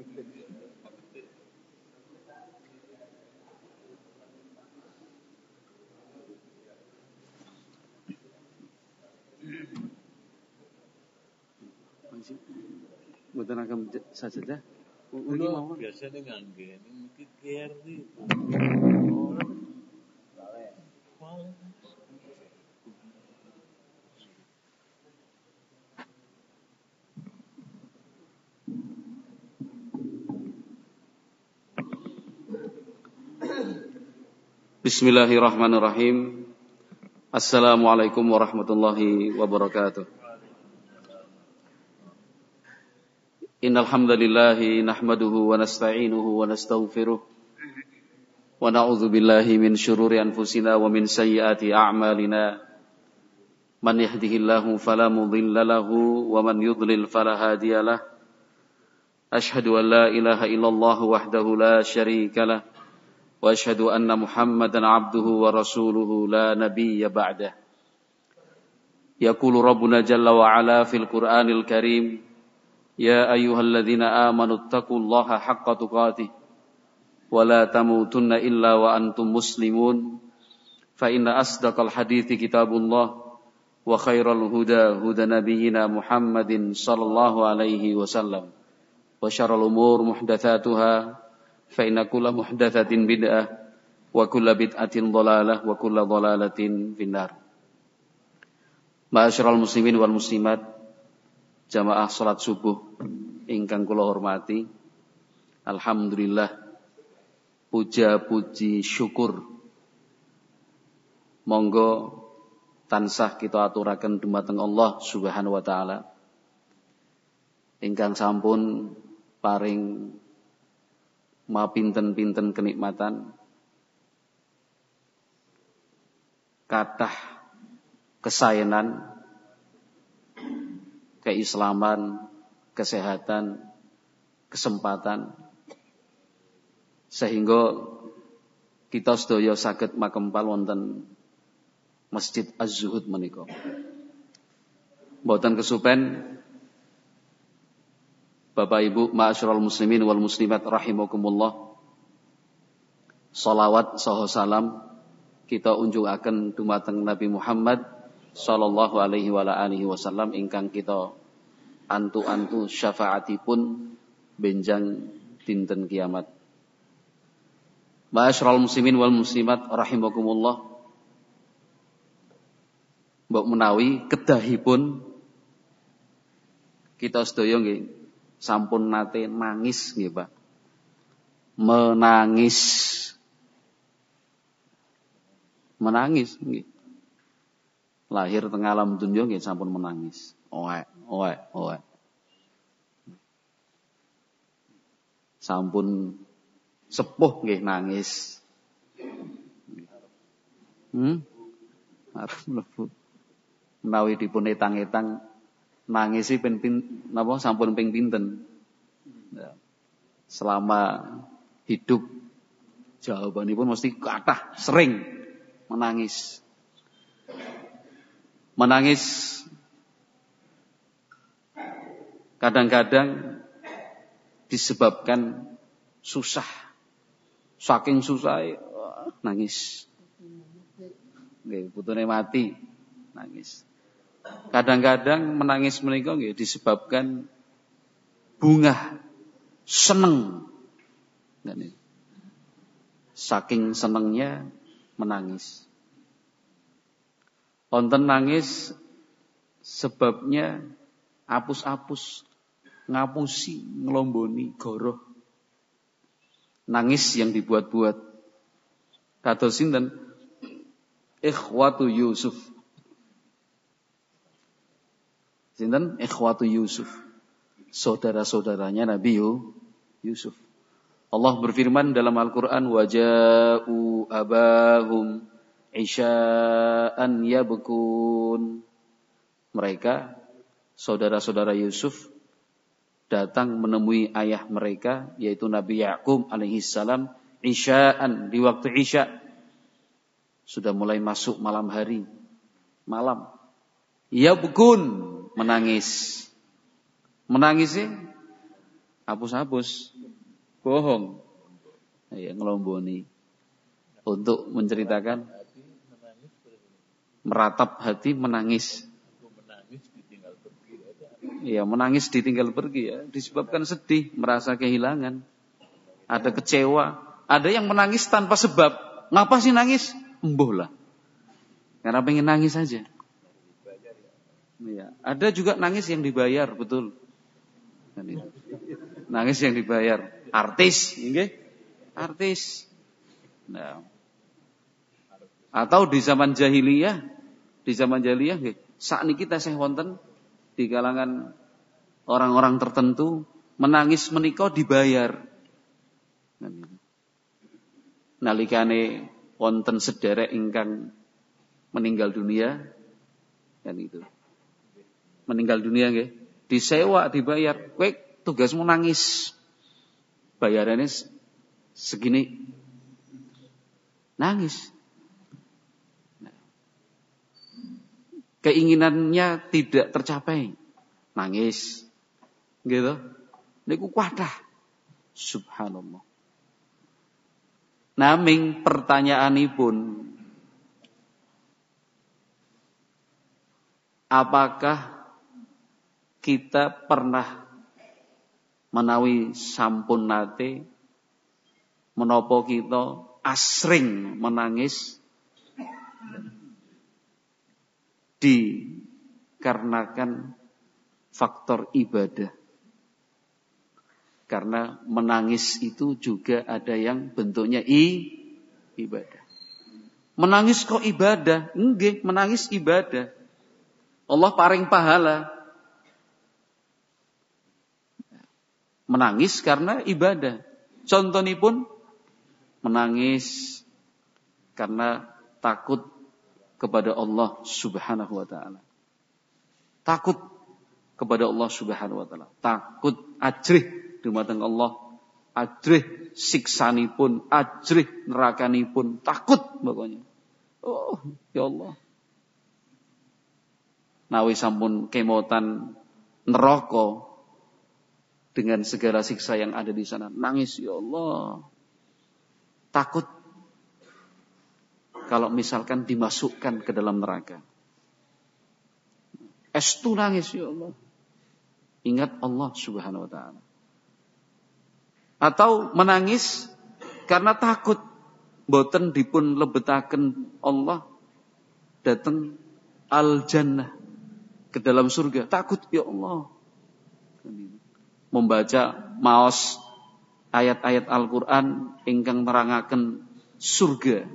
Mboten agam sajadah. Kulo biasane ngangge iki KRD. Bismillahirrahmanirrahim. Assalamualaikum warahmatullahi wabarakatuh. Innal hamdalillahi nahmaduhu wa nasta'inuhu wa nastaghfiruh wa na'udzu billahi min shururi anfusina wa min sayyiati a'malina. Man yahdihillahu fala mudilla lahu wa man yudlil fala hadiyalah. Ashhadu an la ilaha illallah wahdahu la syarika lah wa ashhadu anna Muhammadan 'abduhu wa rasuluhu la nabiyya ba'dah. Yaqulu Rabbuna jalla wa 'ala fil Qur'anil Karim, ya ayyuhalladzina amanu taqullaha haqqa tuqatih wa la tamutunna illa wa antum muslimun. Fa inna asdaqal hadithi kitabullah wa khairal huda huda nabiyyina Muhammadin sallallahu alaihi wasallam wa syarrul umur muhdatsatuha fa inna kulla muhdatsatin bid'ah wa kulla bid'atin dhalalah wa kulla dhalalatin finnar. Ma'asyiral muslimin wal muslimat, jamaah salat subuh ingkang kula hormati, alhamdulillah, puja puji syukur monggo tansah kita aturaken dumateng Allah Subhanahu wa taala ingkang sampun paring mapinten-pinten kenikmatan, kathah kesaenan, keislaman, kesehatan, kesempatan, sehingga kita sedaya saged makempal wonten Masjid Az-Zuhud menika. Mboten kesupen Bapak Ibu ma'asyiral muslimin wal muslimat rahimakumullah, shalawat saha salam kita unjukaken dumateng Nabi Muhammad sallallahu alaihi wa alihi wasallam ingkang kita antu-antu syafaatipun benjang dinten kiamat. Ma'asyiral muslimin wal muslimat rahimakumullah, mbok menawi kedahipun kita sedaya nggih sampun nate nangis nggih Pak. Menangis nggih. Lahir teng alam dunya nggih sampun menangis. Oek. Sampun sepuh nggih nangis. Arep mlebu. Menawi dipun etang-etang nangisi napa sampun ping pinten. Ya. Selama hidup jawabanipun mesti kathah sering menangis. Menangis kadang-kadang disebabkan susah. Saking susah nangis. Nggih, putune mati nangis. Kadang-kadang menangis menika nggih disebabkan bungah seneng. Saking senengnya menangis. Wonten nangis sebabnya apus-apus, ngapusi, ngelomboni, goroh. Nangis yang dibuat-buat. Kados sinten? Ikhwatu Yusuf. Sinten? Ikhwatu Yusuf. Saudara-saudaranya Nabi Yusuf. Allah berfirman dalam Al-Qur'an, waja'u abahum isya'an yabkun. Mereka, saudara-saudara Yusuf, datang menemui ayah mereka, yaitu Nabi Ya'qub alaihissalam, isya'an, di waktu isya. Sudah mulai masuk malam hari. Malam. Yabkun, menangis. Menangis hapus-hapus. Bohong. Ya, ngelomboni. Untuk menceritakan meratap hati menangis. Ya, menangis ditinggal pergi ya, disebabkan sedih, merasa kehilangan. Ada kecewa, ada yang menangis tanpa sebab. Ngapa sih nangis? Embuh lah. Karena pengen nangis saja. Ya, ada juga nangis yang dibayar, betul. Nangis yang dibayar, artis, nggih? Artis. Nah. Atau di zaman jahiliyah, nggih, sakniki tasih wonten di kalangan orang-orang tertentu menangis menika dibayar. Nalikane wonten sederek ingkang meninggal dunia, kan itu. Meninggal dunia nggih, disewa, dibayar. Kowe tugasmu nangis. Bayarannya segini. Nangis. Keinginannya tidak tercapai. Nangis. Gitu. Niku kuatah. Subhanallah. Naming pertanyaanipun, apakah kita pernah menawi sampun nate menapa kita asring menangis dikarenakan faktor ibadah. Karena menangis itu juga ada yang bentuknya ibadah. Menangis kok ibadah? Nggih, menangis ibadah. Allah paring pahala. Menangis karena ibadah. Contonipun menangis karena takut kepada Allah Subhanahu wa taala. Takut kepada Allah Subhanahu wa taala. Takut ajrih dumateng Allah, ajrih siksanipun, ajrih nerakanipun, takut pokoknya. Oh, ya Allah. Nawi sampun kemotan neraka dengan segala siksa yang ada di sana. Nangis, ya Allah. Takut kalau misalkan dimasukkan ke dalam neraka. Estu nangis, ya Allah. Ingat Allah Subhanahu wa taala. Atau menangis karena takut boten dipun lebetaken Allah datang al-jannah ke dalam surga. Takut, ya Allah. Membaca maos ayat-ayat Al-Qur'an ingkang nerangaken surga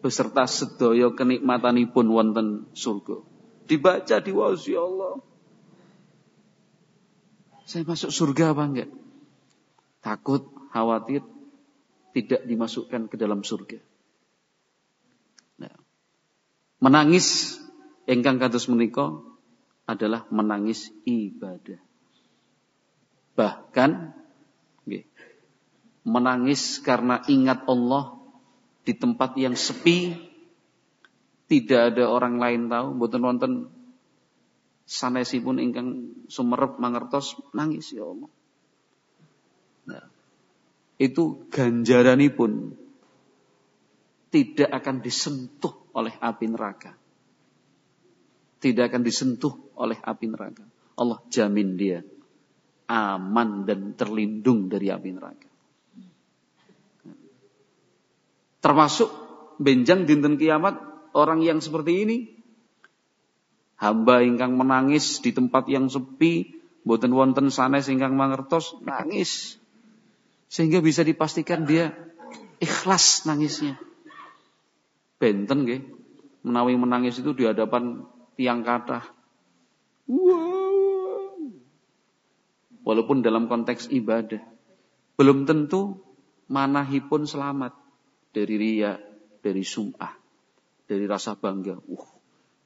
beserta sedaya kenikmatanipun wonten surga. Dibaca diwaos, ya Allah. Saya masuk surga apa enggak? Takut, khawatir tidak dimasukkan ke dalam surga. Nah, menangis ingkang kados menika adalah menangis ibadah. Bahkan menangis karena ingat Allah di tempat yang sepi, tidak ada orang lain tahu, mboten wonten sanesipun ingkang sumerep mangertos, nangis, ya Allah. Nah, itu ganjaranipun tidak akan disentuh oleh api neraka. Tidak akan disentuh oleh api neraka. Allah jamin dia aman dan terlindung dari api neraka. Termasuk benjang dinten kiamat orang yang seperti ini, hamba ingkang menangis di tempat yang sepi, boten wonten sanes ingkang mangertos, nangis. Sehingga bisa dipastikan dia ikhlas nangisnya. Benten nggih, menawi menangis itu di hadapan tiang kathah. Wow. Walaupun dalam konteks ibadah, belum tentu manahipun selamat dari riya, dari sum'ah, dari rasa bangga.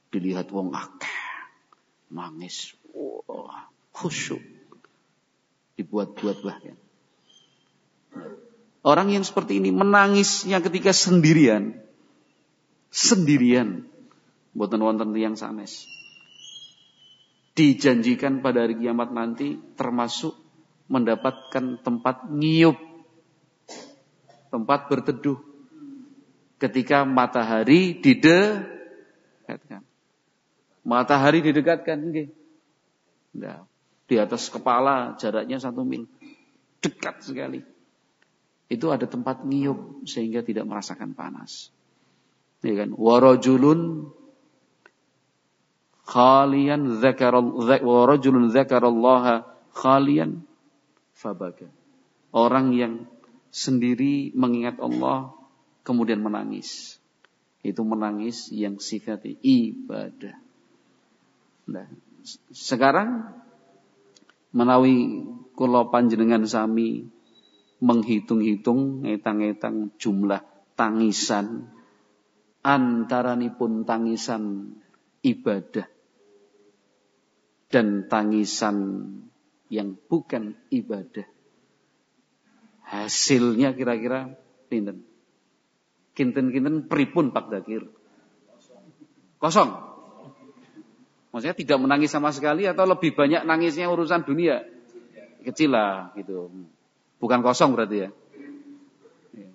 Dilihat wong akeh, nangis, khusyuk, dibuat-buat bahkan. Orang yang seperti ini menangisnya ketika sendirian, mboten wonten tiyang sanes. dijanjikan pada hari kiamat nanti termasuk mendapatkan tempat ngiyup, tempat berteduh ketika matahari didekatkan. Matahari didekatkan, nggih. Nah, di atas kepala jaraknya 1 mil, dekat sekali. Itu ada tempat ngiyup sehingga tidak merasakan panas. Ya kan? Warajulun khalian dzakarallaha khalian fabaka. Orang yang sendiri mengingat Allah kemudian menangis. Itu menangis yang sifatnya ibadah. Nah, sekarang menawi kula panjenengan sami menghitung-hitung, ngetang-ngetang jumlah tangisan antaranipun tangisan ibadah dan tangisan yang bukan ibadah. Hasilnya kira-kira pinten? Kinten-kinten pripun Pak Dzakir? Kosong. Maksudnya tidak menangis sama sekali atau lebih banyak nangisnya urusan dunia? Kecil lah gitu. Bukan kosong berarti ya.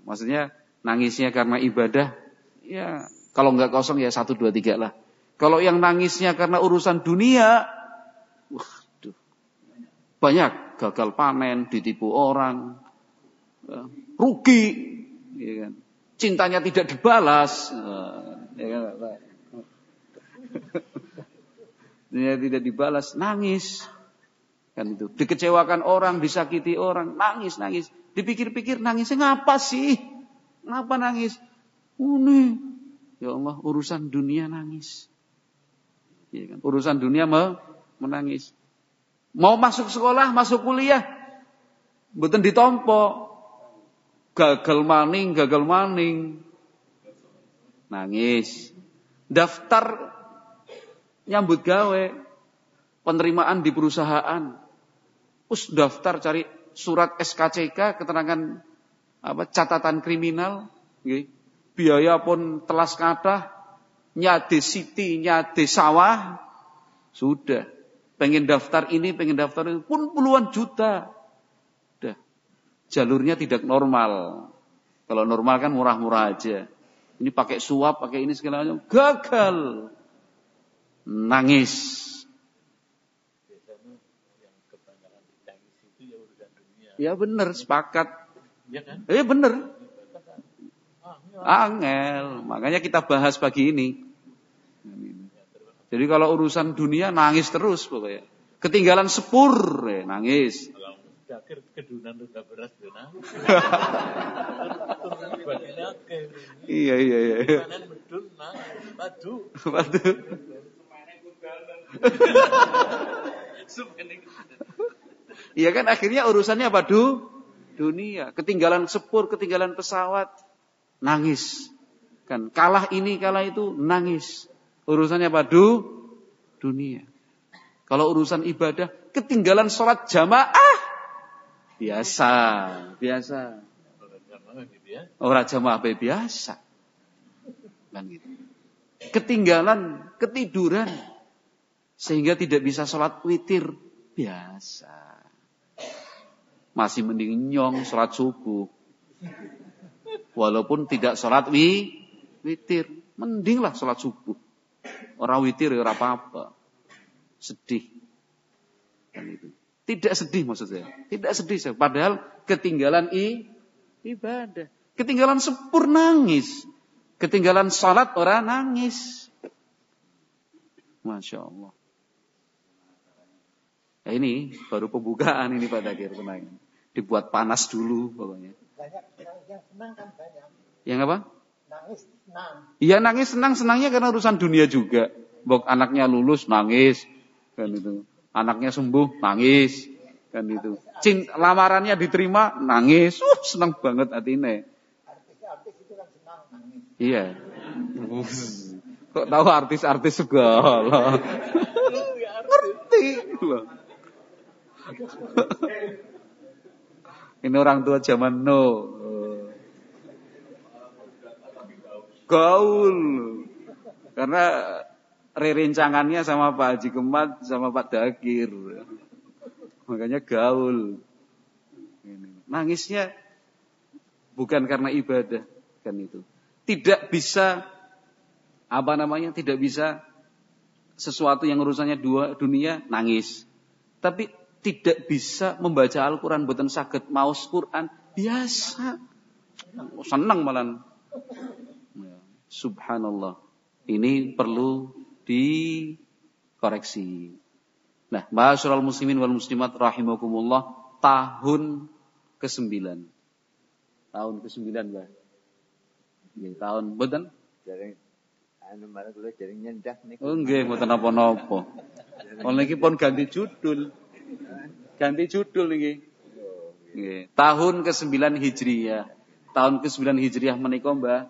Maksudnya nangisnya karena ibadah, ya kalau enggak kosong ya 1, 2, 3 lah. Kalau yang nangisnya karena urusan dunia, waduh, banyak. Gagal panen, ditipu orang, rugi, ya kan? Cintanya tidak dibalas, ya kan? Ya, tidak dibalas, nangis, kan itu. Dikecewakan orang, disakiti orang, nangis. Dipikir-pikir nangisnya ngapa sih? Ngapa nangis? Ini, ya Allah, urusan dunia nangis. Ya kan? Urusan dunia menangis. Mau masuk sekolah, masuk kuliah, mboten ditompo. Gagal maning, nangis. Daftar nyambut gawe, penerimaan di perusahaan, daftar cari surat SKCK, keterangan catatan kriminal, nggih. Biaya pun telas kathah, nyade siti, nyade sawah, sudah. Pengen daftar ini, pengen daftar itu pun puluhan juta. Udah. Jalurnya tidak normal. Kalau normal kan murah-murah aja. Ini pakai suap, pakai ini segala macam, gagal. Nangis. Ya benar, sepakat. Ya kan? Benar. Angel. Makanya kita bahas pagi ini. Jadi kalau urusan dunia nangis terus pokoknya. Ketinggalan sepur, nangis. Iya. Padu. Iya kan akhirnya urusannya apa? Dunia. Ketinggalan sepur, ketinggalan pesawat, nangis. Kan kalah ini, kalah itu, nangis. Urusannya apa? Dunia. Kalau urusan ibadah, ketinggalan sholat jamaah, biasa. Orang jamaah biasa. Kan gitu. Ketinggalan, ketiduran, sehingga tidak bisa sholat witir, biasa. Masih mending nyong sholat subuh. Walaupun tidak sholat witir, mendinglah sholat subuh. Orang witir ya ora apa-apa. Sedih. Kan itu. Tidak sedih maksud saya. Tidak sedih saya. Padahal ketinggalan ibadah. Ketinggalan sepur nangis. Ketinggalan salat orang nangis. Masya Allah. Nah, ini baru pembukaan ini Pak Dzakir, tenang. Dibuat panas dulu pokoknya. Banyak yang senang kan banyak. Yang apa? Nangis senang. Iya nangis senangnya karena urusan dunia juga. Bok anaknya lulus nangis kan itu. Anaknya sembuh nangis kan itu. Lamarannya diterima nangis. Senang banget hatine. Artis-artis itu kan senang nangis. Iya. Kok tahu artis-artis segala. Ngerti loh. Ini orang tua zaman gaul. Karena rerencangannya sama Pak Haji Kemat sama Pak Dakir. Makanya gaul. Nangisnya bukan karena ibadah kan itu. Tidak bisa tidak bisa sesuatu yang urusannya dunia nangis. Tapi tidak bisa membaca Al-Qur'an boten saged maos Qur'an biasa. Senang malah. Subhanallah. Ini perlu dikoreksi. Nah, ma'asyiral muslimin wal muslimat rahimakumullah, tahun ke-9. Tahun ke-9, Mbah. Nggih, tahun mboten? Jaring marang kula jaring nyendak niku. Oh nggih, mboten napa-napa. Wong niki pun ganti judul. Ganti judul niki. Nggih, tahun ke-9 Hijriyah. Tahun ke-9 Hijriyah menika, Mbah,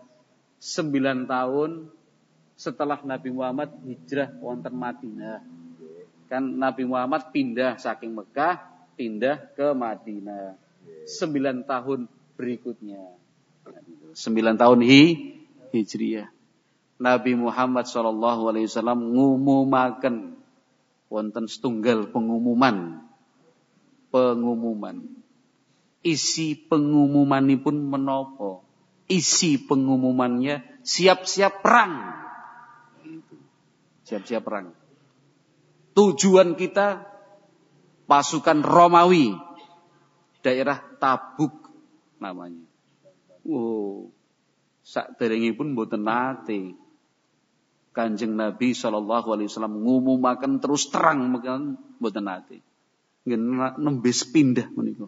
9 tahun setelah Nabi Muhammad hijrah wonten Madinah. Kan Nabi Muhammad pindah saking Mekah, pindah ke Madinah. 9 tahun berikutnya. 9 tahun Hijriyah. Nabi Muhammad SAW ngumumaken wonten setunggal pengumuman. Isi pengumumanipun menapa? Isi pengumumannya siap-siap perang. Siap-siap perang. Tujuan kita pasukan Romawi, daerah Tabuk namanya. Saderengipun mboten nate Kanjeng Nabi SAW ngumumaken terus terang mboten nate. Nembes pindah menika.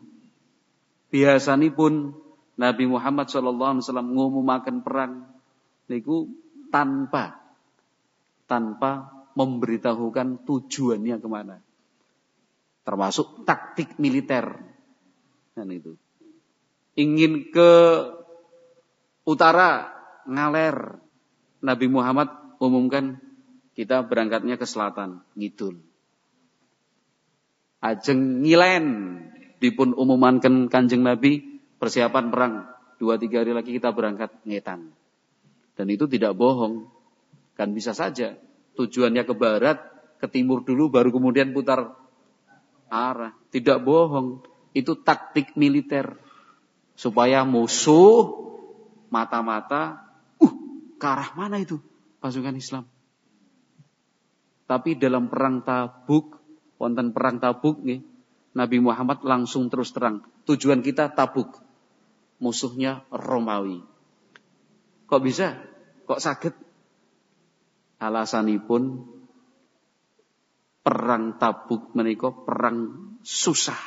Biasanipun Nabi Muhammad SAW ngumumaken perang niku tanpa memberitahukan tujuannya kemana. Termasuk taktik militer. Dan itu. Ingin ke utara, ngaler. Nabi Muhammad umumkan kita berangkatnya ke selatan, ngidul. Ajeng ngilen dipun umumankan Kanjeng Nabi persiapan perang. 2-3 hari lagi kita berangkat ngetan. Dan itu tidak bohong. Kan bisa saja tujuannya ke barat, ke timur dulu baru kemudian putar arah. Tidak bohong. Itu taktik militer. Supaya musuh mata-mata, ke arah mana itu pasukan Islam? Tapi dalam perang Tabuk, wonten perang Tabuk nih, Nabi Muhammad langsung terus terang. Tujuan kita Tabuk. Musuhnya Romawi. Kok bisa? Kok saged? Alasanipun perang Tabuk menika perang susah.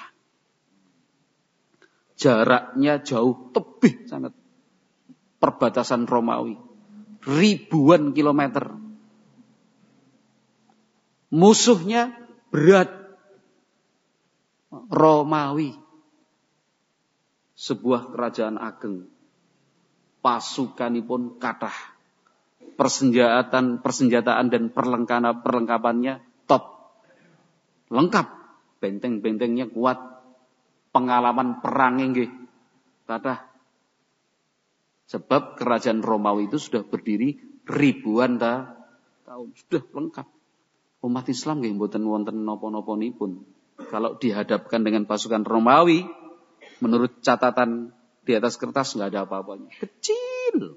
Jaraknya jauh tebih sangat. Perbatasan Romawi. Ribuan kilometer. Musuhnya berat. Romawi. Sebuah kerajaan ageng. Pasukanipun kathah. Persenjataan dan perlengkapannya top. Lengkap. Benteng-bentengnya kuat. Pengalaman perang nggih kathah. Sebab kerajaan Romawi itu sudah berdiri ribuan tahun. Sudah lengkap. Umat Islam nggih mboten wonten napa-napanipun. Kalau dihadapkan dengan pasukan Romawi, menurut catatan di atas kertas nggak ada apa-apanya. Kecil.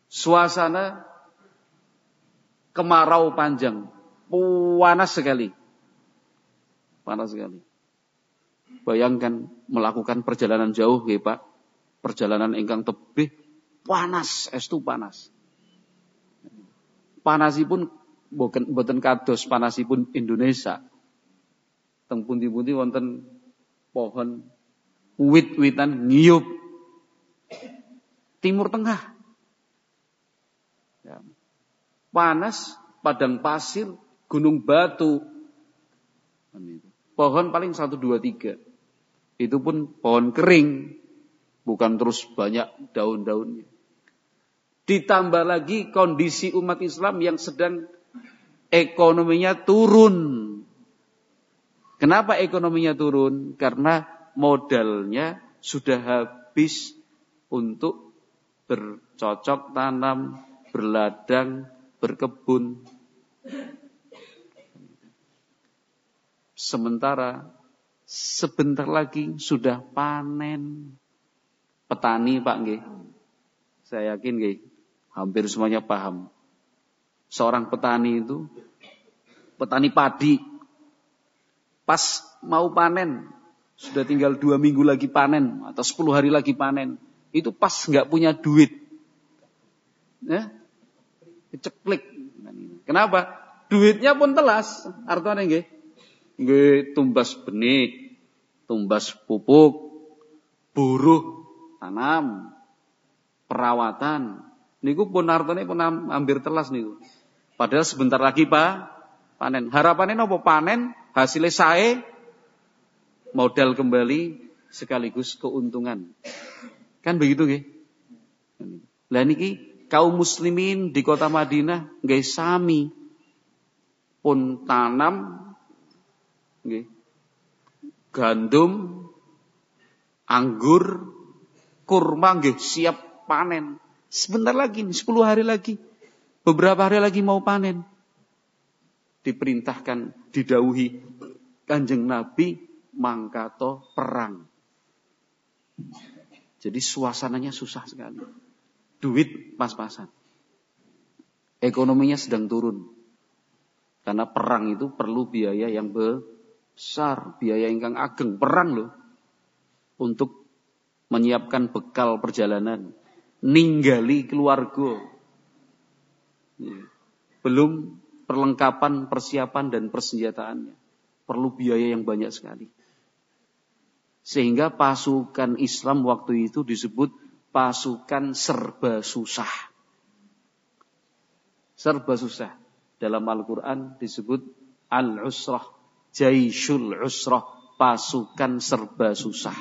Suasana kemarau panjang. Panas sekali. Bayangkan melakukan perjalanan jauh nggih Pak. Perjalanan ingkang tebih panas, estu panas. Panasipun boten kados panasipun Indonesia. Teng pundi-pundi wonten pohon wit-witan ngiyup. Timur Tengah. Ya. Panas, padang pasir, gunung batu. Pohon paling 1, 2, 3. Itu pun pohon kering. Bukan terus banyak daun-daunnya. Ditambah lagi kondisi umat Islam yang sedang ekonominya turun. Kenapa ekonominya turun? Karena modalnya sudah habis untuk bercocok tanam, berladang, berkebun. Sementara sebentar lagi sudah panen. Petani Pak nggih. Saya yakin nggih, hampir semuanya paham. Seorang petani itu, petani padi, pas mau panen, sudah tinggal 2 minggu lagi panen, atau 10 hari lagi panen, itu pas nggak punya duit. Ya, keceklik. Kenapa? Duitnya pun telas, artinya nggih. Nggih tumbas benih, tumbas pupuk, buruh tanam, perawatan. Niku pun artine pun hampir telas niku. Padahal sebentar lagi panen. Harapannya nopo panen, hasilnya sae, modal kembali sekaligus keuntungan. Kan begitu nggih? Lah niki kaum muslimin di kota Madinah nggih sami pun tanam nggih. Gandum, anggur, kurma nggih siap panen. Sebentar lagi, 10 hari lagi. Beberapa hari lagi mau panen. Diperintahkan, didhawuhi Kanjeng Nabi mangkato perang. Jadi suasananya susah sekali. Duit pas-pasan. Ekonominya sedang turun. Karena perang itu perlu biaya yang besar, biaya ingkang ageng. Perang loh. Untuk menyiapkan bekal perjalanan. Ninggali keluarga. Belum perlengkapan, persiapan dan persenjataannya. Perlu biaya yang banyak sekali. Sehingga pasukan Islam waktu itu disebut pasukan serba susah. Serba susah. Dalam Al-Quran disebut Al-Usrah. Jaishul Usrah. Pasukan serba susah.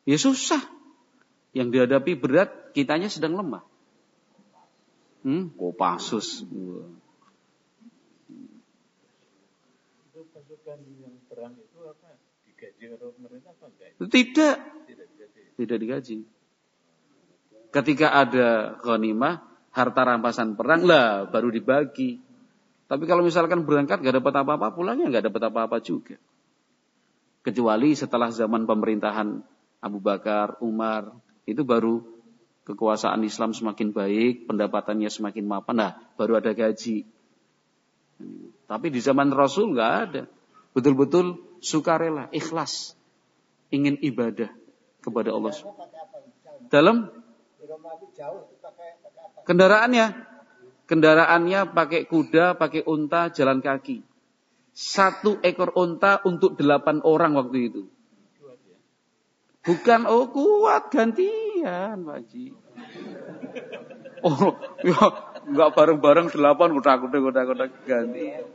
Ya susah. Yang dihadapi berat, kitanya sedang lemah. Kopassus. Itu pasukan yang perang itu apa? Digaji oleh pemerintah apa enggak? Tidak. Tidak digaji. Ketika ada ghanimah, harta rampasan perang lah baru dibagi. Tapi kalau misalkan berangkat gak dapat apa-apa, pulangnya gak dapat apa-apa juga. Kecuali setelah zaman pemerintahan Abu Bakar, Umar, itu baru kekuasaan Islam semakin baik, pendapatannya semakin mapan, nah baru ada gaji. Tapi di zaman Rasul nggak ada. Betul-betul sukarela, ikhlas, ingin ibadah kepada Allah. Dalam kendaraannya pakai kuda, pakai unta, jalan kaki. 1 ekor unta untuk 8 orang waktu itu. Bukan kuat gantian, Pak Haji. Ya enggak bareng-bareng 8 kotak gantian.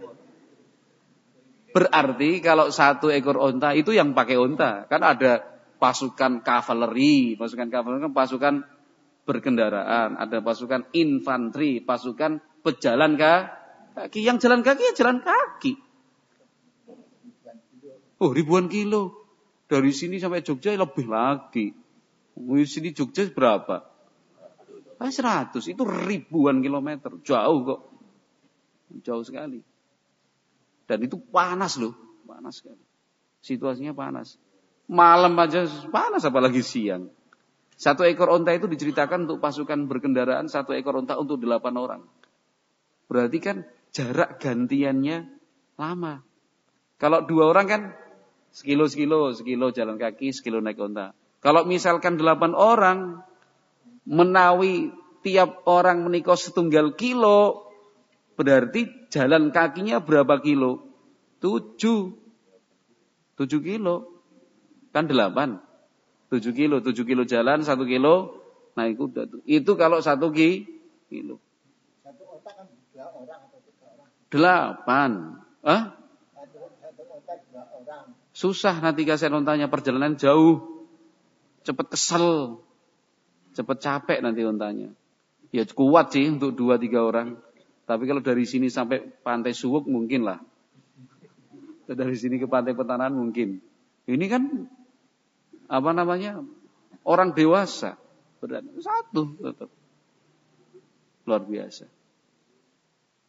Berarti kalau 1 ekor unta itu yang pakai unta, kan ada pasukan kavaleri. Pasukan kavaleri kan pasukan berkendaraan, ada pasukan infanteri, pasukan pejalan kaki. Yang jalan kaki ya jalan kaki. Ribuan kilo. Dari sini sampai Jogja lebih lagi. Di sini Jogja berapa? 100. Itu ribuan kilometer. Jauh kok. Jauh sekali. Dan itu panas loh. Panas sekali. Situasinya panas. Malam aja panas apalagi siang. 1 ekor unta itu diceritakan untuk pasukan berkendaraan. 1 ekor unta untuk 8 orang. Berarti kan jarak gantiannya lama. Kalau 2 orang kan sekilo jalan kaki, sekilo naik unta. Kalau misalkan 8 orang, menawi tiap orang menika 1 kilo, berarti jalan kakinya berapa kilo? 7 kilo. Kan 8. 7 kilo. 7 kilo jalan, 1 kilo naik kuda. Itu kalau 1 kilo. 1 unta kan 2 orang atau 3 orang? 8. 1 unta 2 orang. Susah nanti kasihan untanya, perjalanan jauh. Cepat kesel. Cepat capek nanti untanya. Ya kuat sih untuk 2-3 orang. Tapi kalau dari sini sampai Pantai Suwuk mungkin lah. Dari sini ke Pantai Petanan mungkin. Ini kan orang dewasa. berat. Satu tetap. Luar biasa.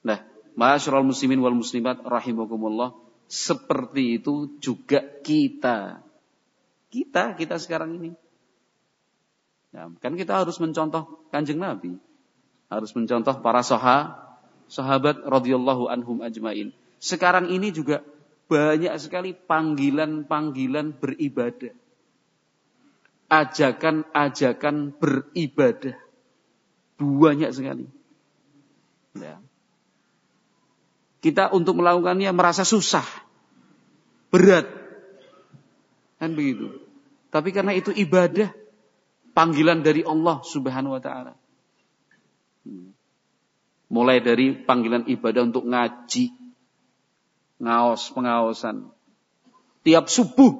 Nah, ma'asyiral muslimin wal muslimat rahimakumullah, seperti itu juga kita sekarang ini. Ya, kan kita harus mencontoh Kanjeng Nabi, harus mencontoh para sahabat radhiyallahu anhum ajmain. Sekarang ini juga banyak sekali panggilan-panggilan beribadah, ajakan-ajakan beribadah, banyak sekali. Ya. Kita untuk melakukannya merasa susah, berat, kan begitu. Tapi karena itu ibadah, panggilan dari Allah Subhanahu wa Ta'ala. Mulai dari panggilan ibadah untuk ngaji, pengaosan. Tiap subuh.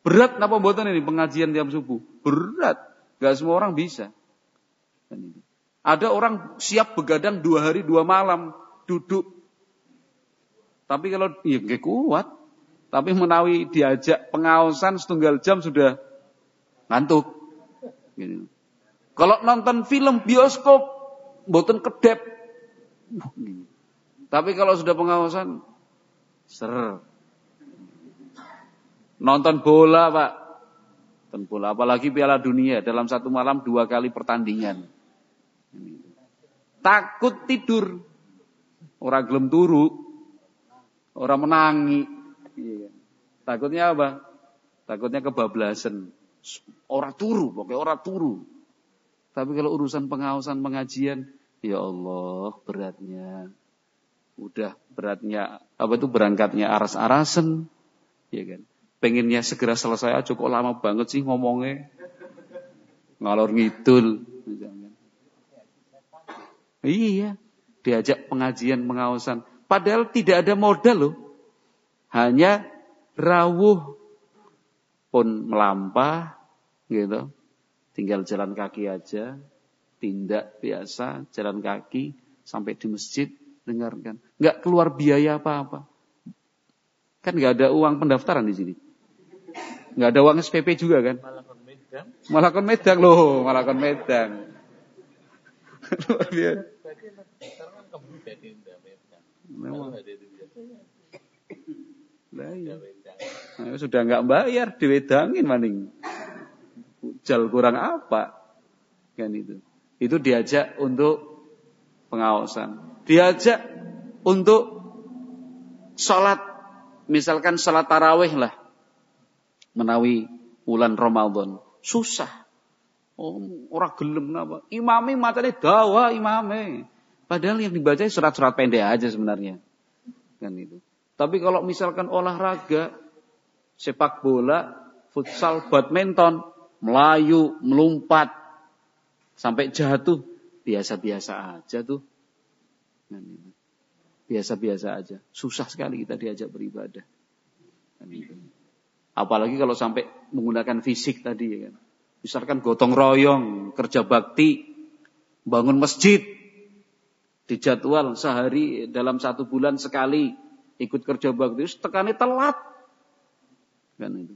Berat napa mboten ini pengajian tiap subuh? Berat. Gak semua orang bisa. Ada orang siap begadang 2 hari 2 malam duduk. Tapi kalau ya gak kuat. Tapi menawi diajak pengaosan 1/2 jam sudah ngantuk. Gitu. Kalau nonton film bioskop mboten kedep. Tapi kalau sudah pengawasan ser. Nonton bola, Pak. Nonton bola, apalagi Piala Dunia dalam 1 malam 2 kali pertandingan. Takut tidur. Orang gelem turu. Orang menangi. Takutnya apa? Takutnya kebablasan. Orang turu, pokoknya orang turu. Tapi kalau urusan pengawasan pengajian, ya Allah beratnya. Udah beratnya, berangkatnya aras-arasen. Ya kan? Pengennya segera selesai aja, kok lama banget sih ngomongnya. Ngalor ngidul. Iya, diajak pengajian pengawasan. Padahal tidak ada modal loh. Hanya rawuh pun melampah, gitu. Tinggal jalan kaki aja, tindak biasa, jalan kaki sampai di masjid, dengarkan. Nggak keluar biaya apa-apa. Kan nggak ada uang pendaftaran di sini. Nggak ada uang SPP juga kan? Malah kon medang loh, malah kon medang. Luar biasa. Memang. Nah, sudah nggak bayar, diwedangin maning. Ujal kurang apa? Kan itu. Itu diajak untuk pengawasan. Diajak untuk sholat. Misalkan sholat tarawih lah. Menawi bulan Ramadan. Susah. Oh, orang gelem napa? Imame matane dawa imame. Padahal yang dibaca surat-surat pendek aja sebenarnya. Kan itu. Tapi kalau misalkan olahraga, sepak bola, futsal, badminton, melayu, melompat, sampai jatuh, biasa-biasa aja tuh. Biasa-biasa aja. Susah sekali kita diajak beribadah. Apalagi kalau sampai menggunakan fisik tadi. Ya kan? Misalkan gotong royong, kerja bakti, bangun masjid, dijadwal sehari dalam 1 bulan sekali, ikut kerja bakti, tekannya telat. Kan itu.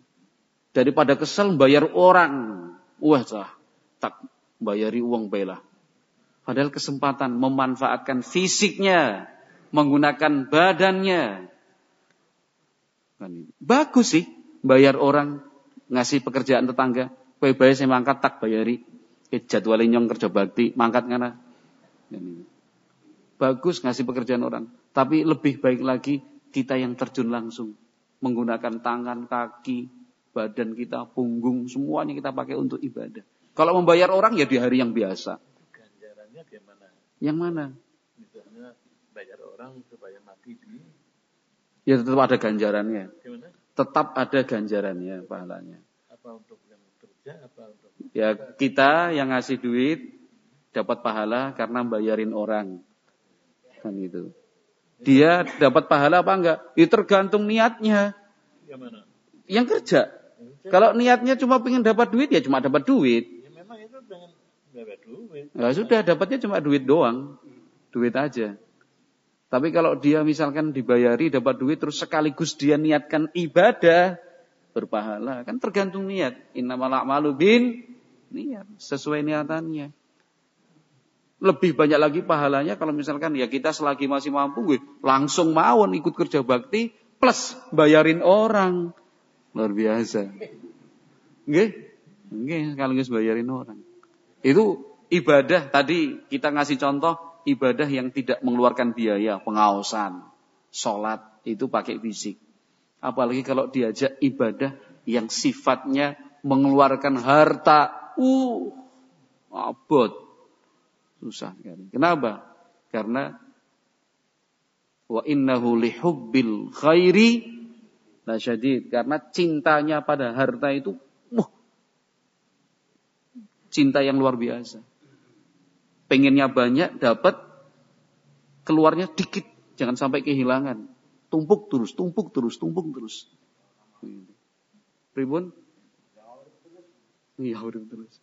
Daripada kesel bayar orang. Wah, tak bayari uang bela. Padahal kesempatan memanfaatkan fisiknya, menggunakan badannya. Bagus sih bayar orang, ngasih pekerjaan tetangga. Bayar saya mangkat tak bayari. Jadwalin nyong kerja bakti, mangkat ngana. Bagus ngasih pekerjaan orang. Tapi lebih baik lagi kita yang terjun langsung. Menggunakan tangan, kaki, badan kita, punggung, semuanya kita pakai untuk ibadah. Kalau membayar orang ya di hari yang biasa. Ganjarannya gimana? Yang mana? Misalnya bayar orang supaya mati di... Ya tetap ada ganjarannya. Gimana? Tetap ada ganjarannya, pahalanya. Apa untuk yang kerja, apa untuk... Ya kita yang ngasih duit dapat pahala karena bayarin orang. Kan itu. Dia dapat pahala apa enggak? Itu tergantung niatnya. Gimana? Yang kerja. Kalau niatnya cuma pengen dapat duit, ya cuma dapat duit. Ya memang itu pengen dapat duit. Ya sudah, dapatnya cuma duit doang. Duit aja. Tapi kalau dia misalkan dibayari dapat duit, terus sekaligus dia niatkan ibadah, berpahala. Kan tergantung niat. Innamal a'malu bin Niat sesuai niatannya. Lebih banyak lagi pahalanya kalau misalkan ya kita selagi masih mampu langsung mawon ikut kerja bakti plus bayarin orang. Luar biasa. Nggih, sekaligus bayarin orang. Itu ibadah tadi kita ngasih contoh ibadah yang tidak mengeluarkan biaya, pengaosan, sholat itu pakai fisik. Apalagi kalau diajak ibadah yang sifatnya mengeluarkan harta, abot. Susah sekali. Kenapa? Karena wa innahu lihubbil khairi lasyadid. Karena cintanya pada harta itu cinta yang luar biasa. Pengennya banyak, dapat, keluarnya dikit. Jangan sampai kehilangan. Tumpuk terus. Pribun? Iya, terus.